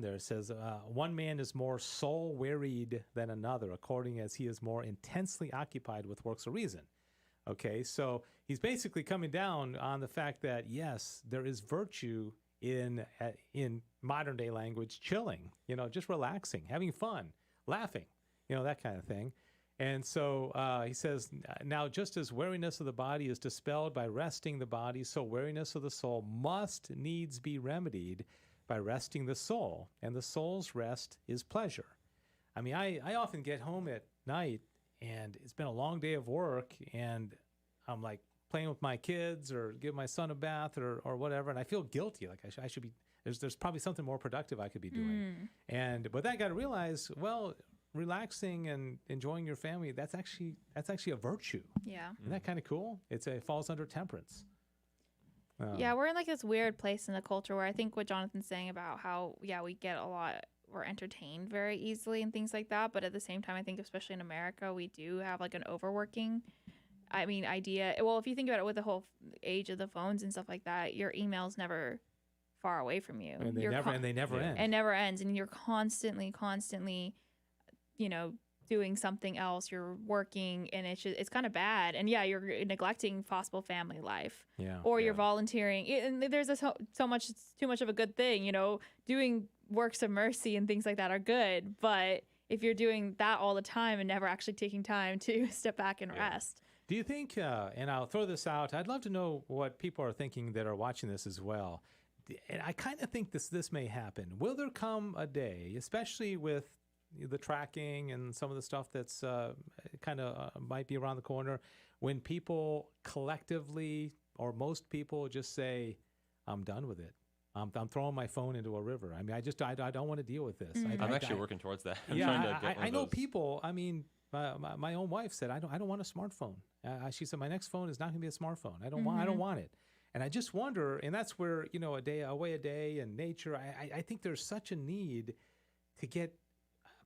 there, it says, one man is more soul wearied than another, according as he is more intensely occupied with works of reason. Okay, so he's basically coming down on the fact that, yes, there is virtue in modern day language, chilling, just relaxing, having fun, laughing, that kind of thing. And so he says, now just as weariness of the body is dispelled by resting the body, so weariness of the soul must needs be remedied by resting the soul. And the soul's rest is pleasure. I mean, I often get home at night and it's been a long day of work and I'm like, playing with my kids or give my son a bath or whatever, and I feel guilty, like I should be. There's probably something more productive I could be doing. But then I got to realize, well, relaxing and enjoying your family, that's actually a virtue. Yeah. Isn't that kind of cool? It falls under temperance. Yeah, we're in like this weird place in the culture where I think what Jonathan's saying about how we're entertained very easily and things like that, but at the same time, I think especially in America, we do have like an overworking idea. Well, if you think about it with the whole age of the phones and stuff like that, your email's never far away from you. And they never end. It never ends. And you're constantly, doing something else. You're working and it's kind of bad. And yeah, you're neglecting possible family life. Yeah. Or you're volunteering. And there's so much, it's too much of a good thing, doing works of mercy and things like that are good. But if you're doing that all the time and never actually taking time to step back and rest. Do you think, and I'll throw this out, I'd love to know what people are thinking that are watching this as well. And I kind of think this may happen. Will there come a day, especially with the tracking and some of the stuff that's might be around the corner, when people collectively, or most people, just say, I'm done with it. I'm throwing my phone into a river. I mean, I don't want to deal with this. I'm actually working towards that. I'm yeah, trying to get one I of know those. people, I mean, my own wife said, I don't want a smartphone. She said, my next phone is not going to be a smartphone. I don't want it. And I just wonder, and that's where, a day and nature, I think there's such a need to get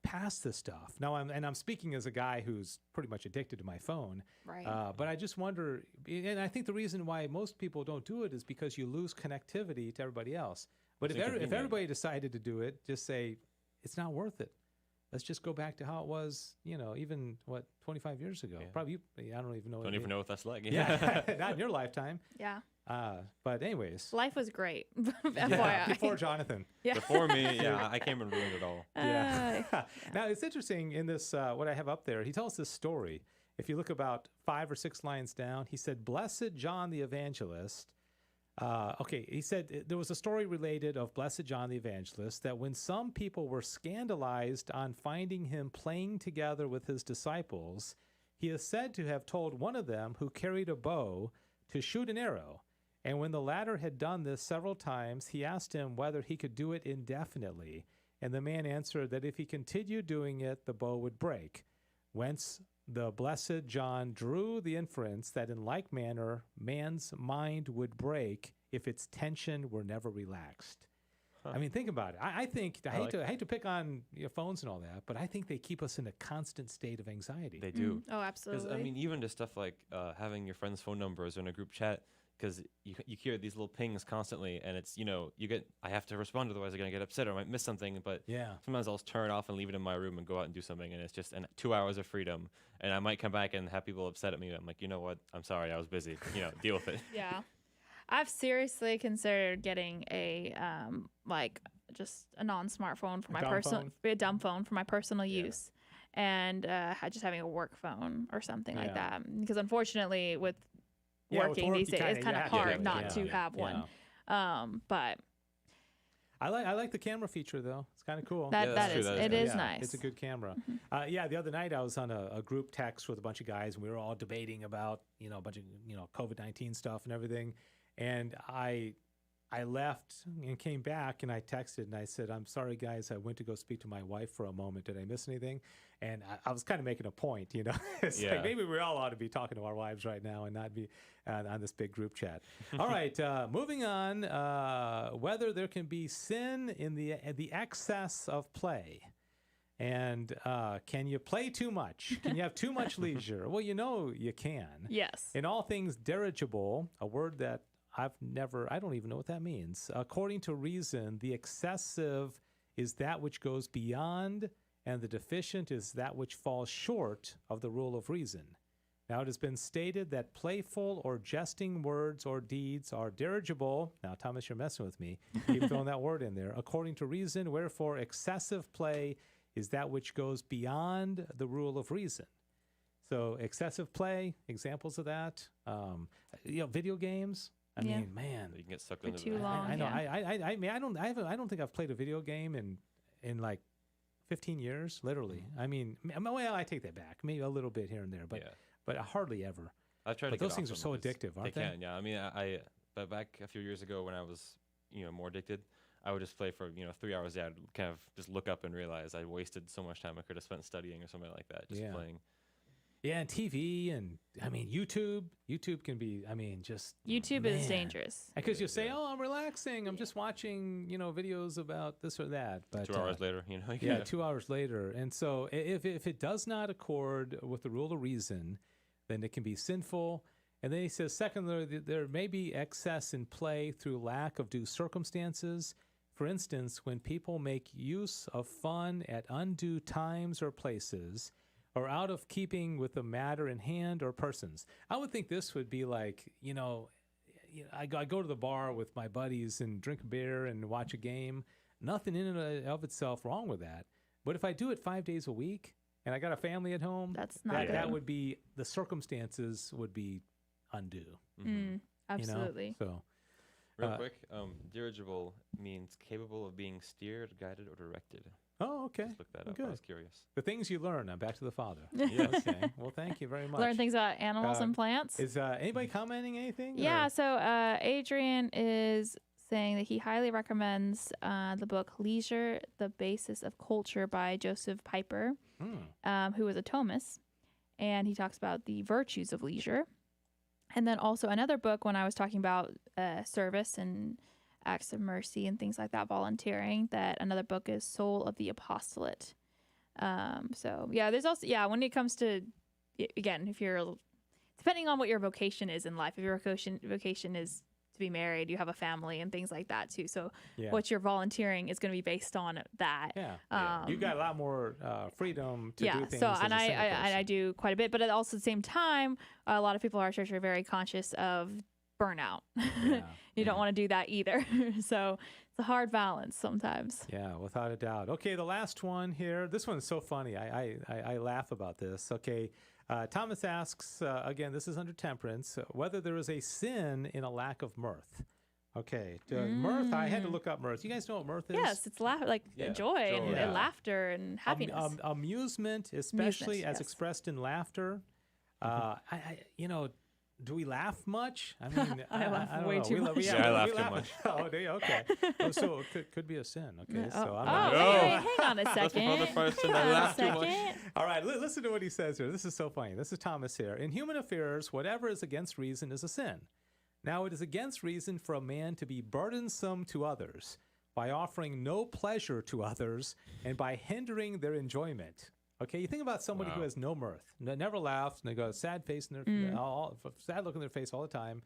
past this stuff. Now, I'm speaking as a guy who's pretty much addicted to my phone. Right. But I just wonder, and I think the reason why most people don't do it is because you lose connectivity to everybody else. But if everybody decided to do it, just say, it's not worth it. Let's just go back to how it was, even 25 years ago. Yeah. Probably, I don't even know. Don't even know what that's like. Yeah, not in your lifetime. Yeah. But anyways. Life was great. Yeah, FYI. before Jonathan. Yeah. Before me, I came and ruined it all. Yeah. Now, it's interesting in this, what I have up there, he tells this story. If you look about 5 or 6 lines down, he said, Blessed John the Evangelist. He said there was a story related of Blessed John the Evangelist that when some people were scandalized on finding him playing together with his disciples, he is said to have told one of them who carried a bow to shoot an arrow. And when the latter had done this several times, he asked him whether he could do it indefinitely. And the man answered that if he continued doing it, the bow would break. Whence the Blessed John drew the inference that in like manner, man's mind would break if its tension were never relaxed. I mean, think about it. I think I hate to pick on your phones and all that, but I think they keep us in a constant state of anxiety. They do. Oh, 'Cause, absolutely. I mean, even just stuff like having your friends' phone numbers in a group chat, because you hear these little pings constantly, and it's, I have to respond, otherwise they're going to get upset or I might miss something. But Yeah. sometimes I'll turn it off and leave it in my room and go out and do something, and it's just 2 hours of freedom. And I might come back and have people upset at me. I'm like, you know what? I'm sorry, I was busy. Deal with it. Yeah. I've seriously considered getting a just a non-smartphone for my a dumb phone for my personal use, and just having a work phone or something like that. Because unfortunately, with working these days, it's kind of hard not to have one. But I like the camera feature though. It's kind of cool. It is nice. It's a good camera. The other night I was on a group text with a bunch of guys, and we were all debating about a bunch of COVID-19 stuff and everything. And I left and came back, and I texted and I said, "I'm sorry, guys. I went to go speak to my wife for a moment. Did I miss anything?" And I was kind of making a point, It's like maybe we all ought to be talking to our wives right now and not be on this big group chat. All right, moving on. Whether there can be sin in the excess of play. And can you play too much? Can you have too much leisure? Well, you can. Yes. In all things dirigible, a word that I don't even know what that means. According to reason, the excessive is that which goes beyond, and the deficient is that which falls short of the rule of reason. Now, it has been stated that playful or jesting words or deeds are dirigible. Now, Thomas, you're messing with me. Keep throwing that word in there. According to reason, wherefore excessive play is that which goes beyond the rule of reason. So excessive play, examples of that, video games. I mean, man, You can get sucked For into too that. long. I know. Yeah. I don't think I've played a video game in like 15 years, literally. I mean, well, I take that back. Maybe a little bit here and there, but hardly ever. I've tried to But get those off things are them so because addictive, aren't they? they? Can, yeah. I mean, but back a few years ago when I was, more addicted, I would just play for 3 hours. Yeah, I'd kind of just look up and realize I wasted so much time I could have spent studying or something like that, just playing. Yeah, and TV, and I mean YouTube. YouTube can be, just YouTube is dangerous. Because you say, "Oh, I'm relaxing. I'm just watching, videos about this or that." But 2 hours later, 2 hours later. And so, if it does not accord with the rule of reason, then it can be sinful. And then he says, secondly, there may be excess in play through lack of due circumstances. For instance, when people make use of fun at undue times or places, or out of keeping with the matter in hand or persons. I would think this would be like, I go to the bar with my buddies and drink a beer and watch a game. Nothing in and of itself wrong with that. But if I do it 5 days a week and I got a family at home, That's not that good. would be, the circumstances would be undue. Absolutely. So, Real quick, dirigible means capable of being steered, guided, or directed. oh, okay. Just look that up. Good. I was curious. The things you learn. I'm back to the Father. Okay. Well, thank you very much. Learn things about animals and plants. Is anybody commenting anything? Yeah, or- so Adrian is saying that he highly recommends the book Leisure, The Basis of Culture by Joseph Piper, who was a Thomist. And he talks about the virtues of leisure. And then also another book when I was talking about service and acts of mercy and things like that, volunteering, that another book is Soul of the Apostolate. So, yeah, there's also, when it comes to, again, if you're, depending on what your vocation is in life, if your vocation is to be married, you have a family and things like that too. So what you're volunteering is going to be based on that. Yeah. You got a lot more freedom to do things. So as a and single person. I do quite a bit, but also at the same time, a lot of people in our church are very conscious of burnout. You don't want to do that either. So it's a hard balance sometimes. Yeah, without a doubt. Okay, the last one here. This one's so funny. I laugh about this. Okay. Thomas asks, again, this is under temperance, whether there is a sin in a lack of mirth. Okay. Mirth, I had to look up mirth. You guys know what mirth is? Yes, it's joy and laughter and happiness. Amusement, especially as yes. expressed in laughter. Do we laugh much? I mean, I laugh don't way know. too much. Yeah, I laugh too much. Oh, do you? Okay. So it could be a sin. Okay. So I'm Oh, not. wait, hang on a second. That's the first time I Hang on a laughed too much. second. All right, listen to what he says here. This is so funny. This is Thomas here. In human affairs, whatever is against reason is a sin. Now, it is against reason for a man to be burdensome to others, by offering no pleasure to others and by hindering their enjoyment. Okay, you think about somebody who has no mirth, never laughs, and they got a sad face in their sad look in their face all the time.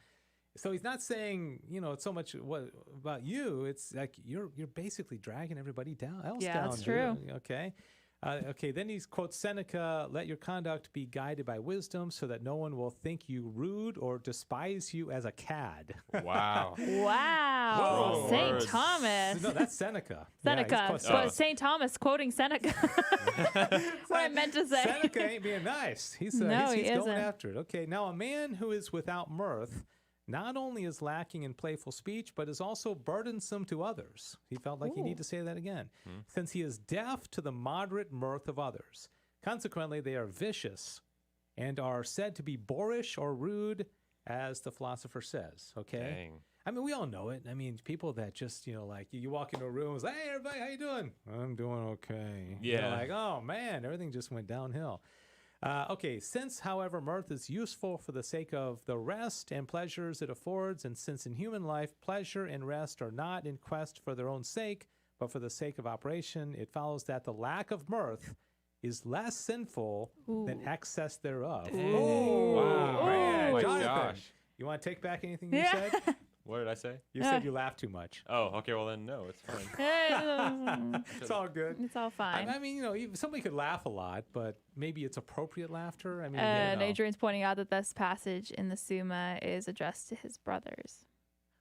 So he's not saying, it's so much what about you. It's like you're basically dragging everybody down. Yeah, that's true. Okay. Okay, then he quotes Seneca, let your conduct be guided by wisdom so that no one will think you rude or despise you as a cad. Wow. Wow. Whoa. St. Thomas. No, that's Seneca. Seneca. St. Thomas quoting Seneca. What I meant to say. Seneca ain't being nice. He's going after it. Okay, now a man who is without mirth not only is lacking in playful speech, but is also burdensome to others. He felt like he needed to say that again. Since he is deaf to the moderate mirth of others. Consequently, they are vicious and are said to be boorish or rude, as the philosopher says. Okay? Dang. I mean, we all know it. I mean, people that just, like, you walk into a room and it's like, hey, everybody, how you doing? I'm doing okay. Yeah. You're like, oh, man, everything just went downhill. Okay, since, however, mirth is useful for the sake of the rest and pleasures it affords, and since in human life pleasure and rest are not in quest for their own sake, but for the sake of operation, it follows that the lack of mirth is less sinful than excess thereof. Ooh. Wow, man. Oh my Jonathan, gosh. you want to take back anything you said? What did I say? You said you laughed too much. Oh, okay. Well, then, no, it's fine. It's all good. It's all fine. I mean, somebody could laugh a lot, but maybe it's appropriate laughter. I mean, and Adrian's pointing out that this passage in the Summa is addressed to his brothers.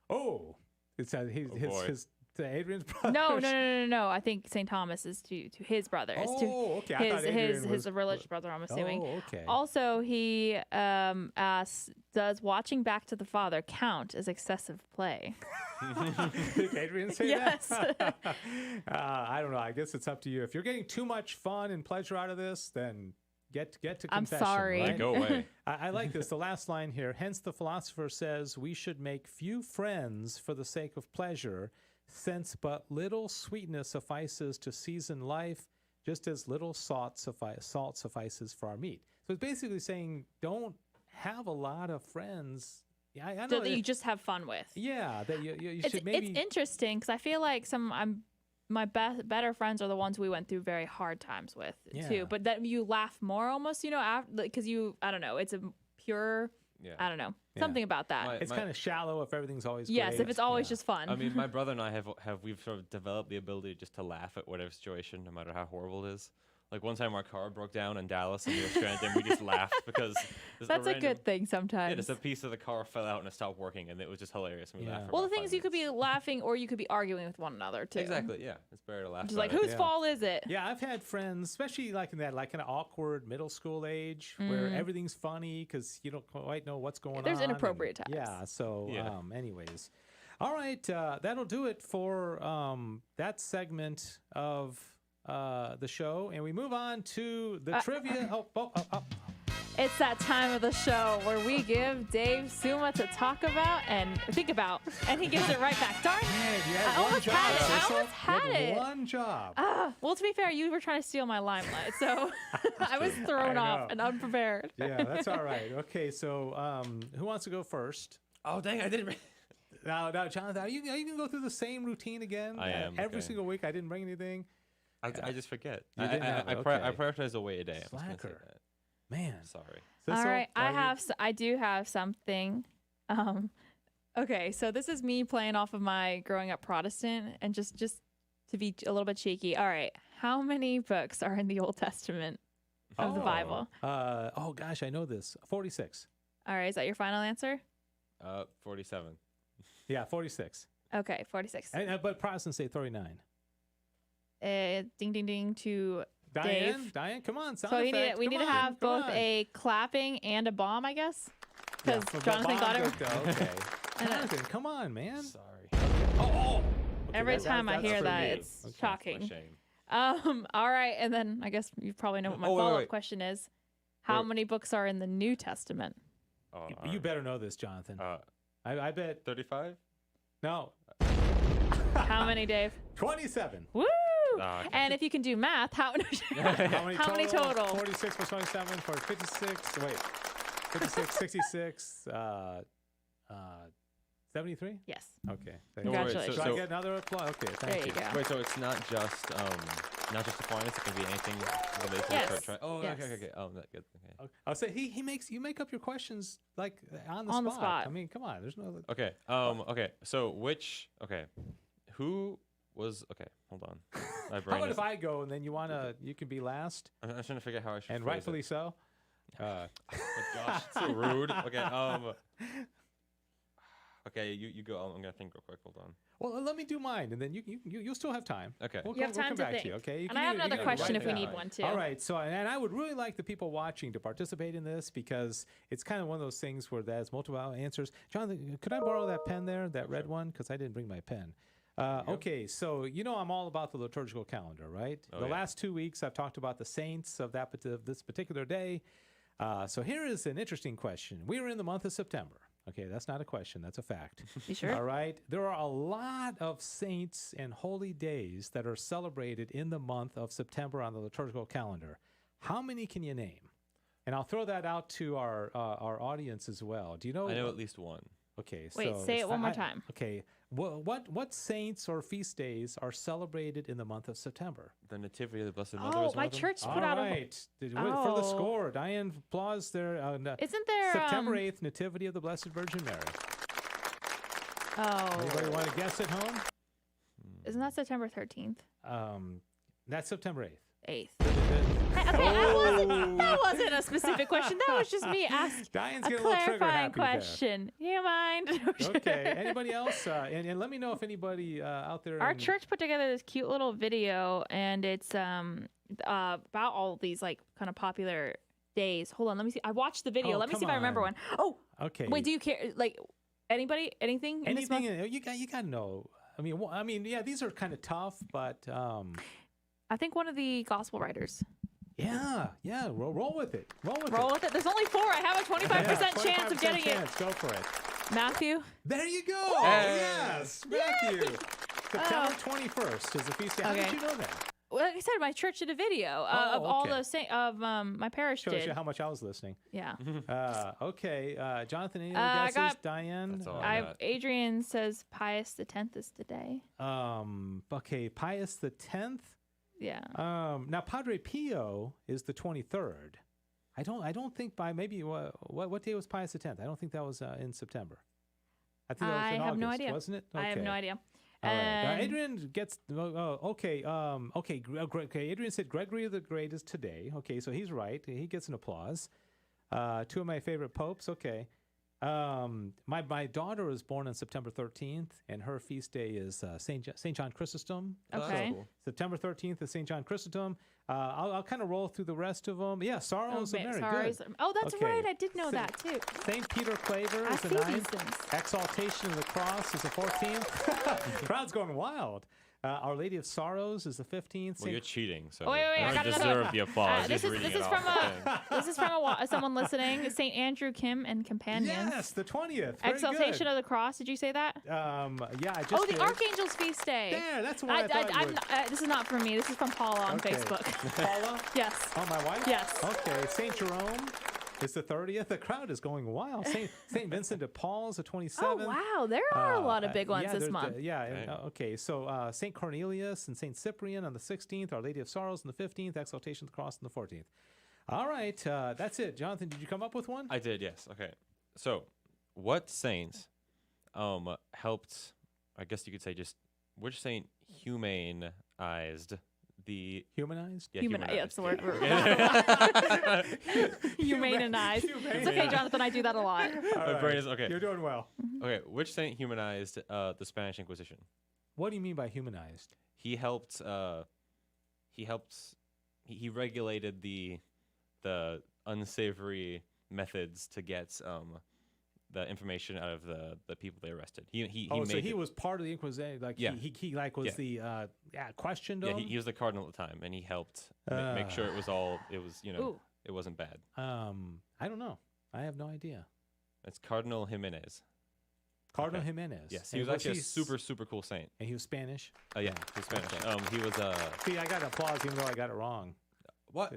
Oh, it's his to Adrian's brothers. No. I think St. Thomas is to his brothers. Okay. I thought his religious brother, I'm assuming. Oh, okay. Also, he asks, does watching Back to the Father count as excessive play? Did Adrian say yes. that? I don't know. I guess it's up to you. If you're getting too much fun and pleasure out of this, then get to confession. I'm sorry. Right? Go away. I like this. The last line here. Hence, the philosopher says we should make few friends for the sake of pleasure, since but little sweetness suffices to season life, just as little salt suffices for our meat. So it's basically saying don't have a lot of friends. I know that you just have fun with. Yeah, that you should maybe. It's interesting because I feel like my better friends are the ones we went through very hard times with too. But that you laugh more almost, because I don't know, it's a pure. Yeah. I don't know. Something about that. It's kind of shallow if everything's always yes, great. if it's always just fun. I mean, my brother and I we've sort of developed the ability just to laugh at whatever situation, no matter how horrible it is. Like one time our car broke down in Dallas and we were stranded and we just laughed because that's a good thing sometimes. Yeah, just a piece of the car fell out and it stopped working and it was just hilarious. And we laughed for well, the about thing 5 is you could be minutes. laughing or you could be arguing with one another too. Exactly, yeah. It's better to laugh Just about like, it. whose fault is it? Yeah, I've had friends, especially like in that like kind of awkward middle school age where everything's funny because you don't quite know what's going on. There's inappropriate times. Yeah, so anyways. All right, that'll do it for that segment of the show, and we move on to the trivia. It's that time of the show where we give Dave Summa to talk about and think about, and he gives it right back. Darn, Man, you had I one almost job, had it. I Cecil. almost had You had it. one job. Well, to be fair, you were trying to steal my limelight, so I was thrown I off know. and unprepared. Yeah, that's all right. Okay, so who wants to go first? Oh, dang, I didn't. Now, Jonathan, are you going to go through the same routine again? I am, Every okay. single week, I didn't bring anything. I just forget. You didn't have it, I okay. prioritize away a day. I'm just gonna say Slacker. that. Man. Sorry. All Cecil, right, are you- I do have something. Okay, so this is me playing off of my growing up Protestant, and just to be a little bit cheeky. All right, how many books are in the Old Testament of the Bible? Oh, gosh, I know this. 46. All right, is that your final answer? 47. Yeah, 46. Okay, 46. But Protestants say 39. Ding, ding, ding to Diane, come on, sound So effect. we need to Come on, have come both on. a clapping and a bomb, I guess. Yeah, Because for Jonathan got it. Okay. Jonathan, come on, man. Sorry. Oh. Okay, Every that- time I that's hear for that, me. it's Okay. shocking. My shame. All right, and then I guess you probably know what my Oh, wait, follow-up wait. question is. How Wait. many books are in the New Testament? Oh, You better know this, Jonathan. I bet. 35? No. How many, Dave? 27. Woo! Okay. And if you can do math, how How many total? 46 plus 27 for 56. Wait. 56, 66, 73? Yes. Okay. Congratulations. So I get another applause? Okay, thank There you go. Wait, so it's not just Aquinas. It can be anything related to Yes. the church, right? Oh, Yes. okay. Oh, that good. Okay. I'll say you make up your questions like on the On spot. the spot. I mean, come on. There's no. Okay. Okay. So who was? Okay, hold on. My How brain about is. if I go and then you can be last, I'm trying to figure out how I should. and phrase rightfully it. so. Oh gosh, it's so rude. Okay. Okay, you go. I'm gonna think real quick. Hold on. Well, let me do mine, and then you'll still have time. Okay. We'll You have we'll time come to back think. to you. Okay. You And I have another can question write if we it need down. one too. All right. So, and I would really like the people watching to participate in this because it's kind of one of those things where there's multiple answers. Jonathan, could I borrow that pen there, that red one? Because I didn't bring my pen. Okay, so I'm all about the liturgical calendar, right? Oh, the yeah. last 2 weeks I've talked about the saints of this particular day. So here is an interesting question. We are in the month of September. Okay, that's not a question. That's a fact. You sure? All right. There are a lot of saints and holy days that are celebrated in the month of September on the liturgical calendar. How many can you name? And I'll throw that out to our audience as well. Do you know? I know at least one. Okay. Wait, so say it one more time. Okay. What saints or feast days are celebrated in the month of September? The Nativity of the Blessed Mother. Oh, is one my of them? church put All out a. right. For the Oh. score, Diane applause there. Isn't there September 8th, Nativity of the Blessed Virgin Mary. Anybody Oh, want to guess at home? isn't that September 13th? That's September 8th. 8th. The- That wasn't a specific question. That was just me asking Diane's a getting a little trigger clarifying happy there. question. You mind? Okay. Anybody else? And let me know if anybody out there. Our in- church put together this cute little video, and it's about all these like kind of popular days. Hold on, let me see. I watched the video. Oh, Let me see come if I remember on. one. Oh, Okay. wait. Do you care? Like anybody? Anything? in this Anything? month? You got to know. I mean, yeah, these are kind of tough, but I think one of the gospel writers. yeah. Roll with it. Roll with it. There's only 4. I have a 25% chance of getting it. Go for it. Matthew. There you go. Hey. Yes, Matthew. September 21st is the feast day. How did Okay. you know that? Well, like I said, my church did a video Oh, of all okay. the my parish Shows did. you how much I was listening. Yeah. Okay. Jonathan, any I other guesses? got- Diane? That's all I got. Adrian says Pius the 10th is today. Okay, Pius the 10th. Yeah. Now Padre Pio is the 23rd. I don't think by maybe what day was Pius the 10th? I don't think that was in September. I think that was in I have no August, idea. wasn't it? I have no idea. All right. And- Adrian gets okay. Okay. Adrian said Gregory the Great is today. Okay, so he's right. He gets an applause. 2 of my favorite popes. Okay. My daughter was born on September 13th, and her feast day is Saint John Chrysostom. Okay. Cool. September 13th is Saint John Chrysostom. I'll kind of roll through the rest of them. Yeah, Sorrows of Mary. sorrows. Good. Oh, that's Okay. right. I did know that too. Saint Peter Claver I is the see 9th. these things. Exaltation of the Cross is the 14th. Crowd's going wild. Our Lady of Sorrows is the 15th. Well, you're cheating, so Wait, I I don't got another deserve one. the applause. This just is reading it from off. this is from someone listening. Saint Andrew Kim and companions. Yes, the 20th. Very Exaltation good. of the Cross. Did you say that? Yeah, I just Oh, the did. Archangel's feast day. There, that's what I thought you I'm would. not, this is not from me. This is from Paula on Okay. Facebook. Paula? Yes. Oh, my wife? Yes. Okay, Saint Jerome is the 30th. The crowd is going wild. Saint Vincent de Paul's the 27th. Oh wow, there are a lot of big ones yeah, this there's month. Okay, so Saint Cornelius and Saint Cyprian on the 16th, Our Lady of Sorrows on the 15th, Exaltation of the Cross on the 14th. All right, that's it. Jonathan, did you come up with one? I did, yes. Okay. So, what saint helped, I guess you could say just, which saint humanized the... Humanized? Yeah, Yeah, that's the word. humanized. Humanized. It's okay, Jonathan. I do that a lot. All My brain right. is, okay. You're doing well. Okay, which saint humanized the Spanish Inquisition? What do you mean by humanized? He helped, he regulated the unsavory methods to get the information out of the people they arrested. He So made he it. was part of the Inquisition. Like Yeah. he like was Yeah. the questioned Yeah, him. he was the cardinal at the time, and he helped make sure it was Ooh. it wasn't bad. I don't know. I have no idea. It's Cardinal Jimenez. Cardinal Okay. Jimenez. Yes, he And was actually a he super cool saint. And he was Spanish. Yeah, he's Spanish. He was See, I got applause even though I got it wrong. what?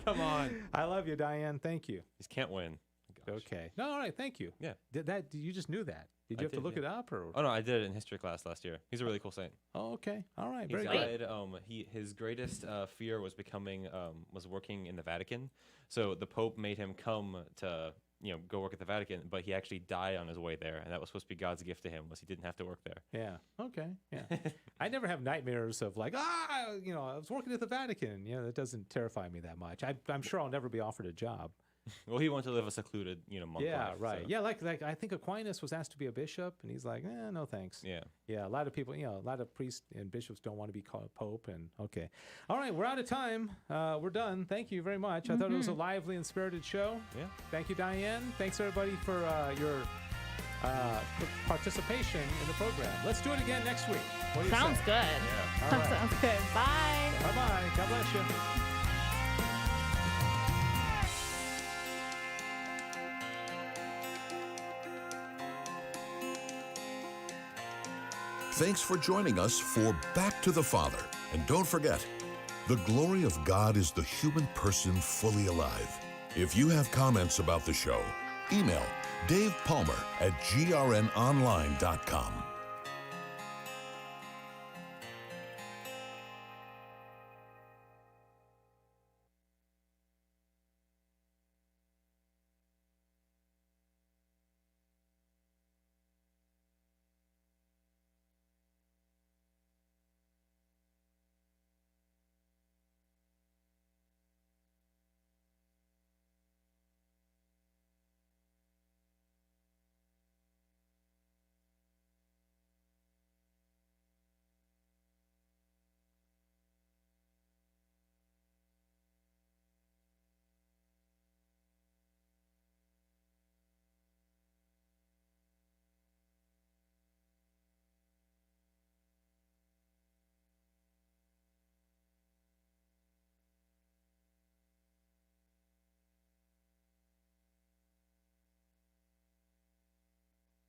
Come on. I love you, Diane. Thank you. He can't win. Okay. No, all right. Thank you. Yeah. You just knew that? Did you have to look it up or? Oh no, I did it in history class last year. He's a really cool saint. Oh, okay. All right. He Very died. good. His greatest fear was was working in the Vatican. So the Pope made him come to go work at the Vatican, but he actually died on his way there, and that was supposed to be God's gift to him, was he didn't have to work there. Yeah. Okay. Yeah. I never have nightmares of like, I was working at the Vatican. That doesn't terrify me that much. I'm sure I'll never be offered a job. Well, he wanted to live a secluded, monk Yeah, life. right. So. Yeah, like I think Aquinas was asked to be a bishop, and he's like, no thanks. Yeah. Yeah, a lot of people, a lot of priests and bishops don't want to be called pope. And okay, all right, we're out of time. We're done. Thank you very much. I thought it was a lively and spirited show. Yeah. Thank you, Diane. Thanks everybody for your participation in the program. Let's do it again next week. What do you Sounds say? good. Yeah. All right. Sounds good. Bye. Bye-bye. God bless you. Thanks for joining us for Back to the Father. And don't forget, the glory of God is the human person fully alive. If you have comments about the show, email Dave Palmer at grnonline.com.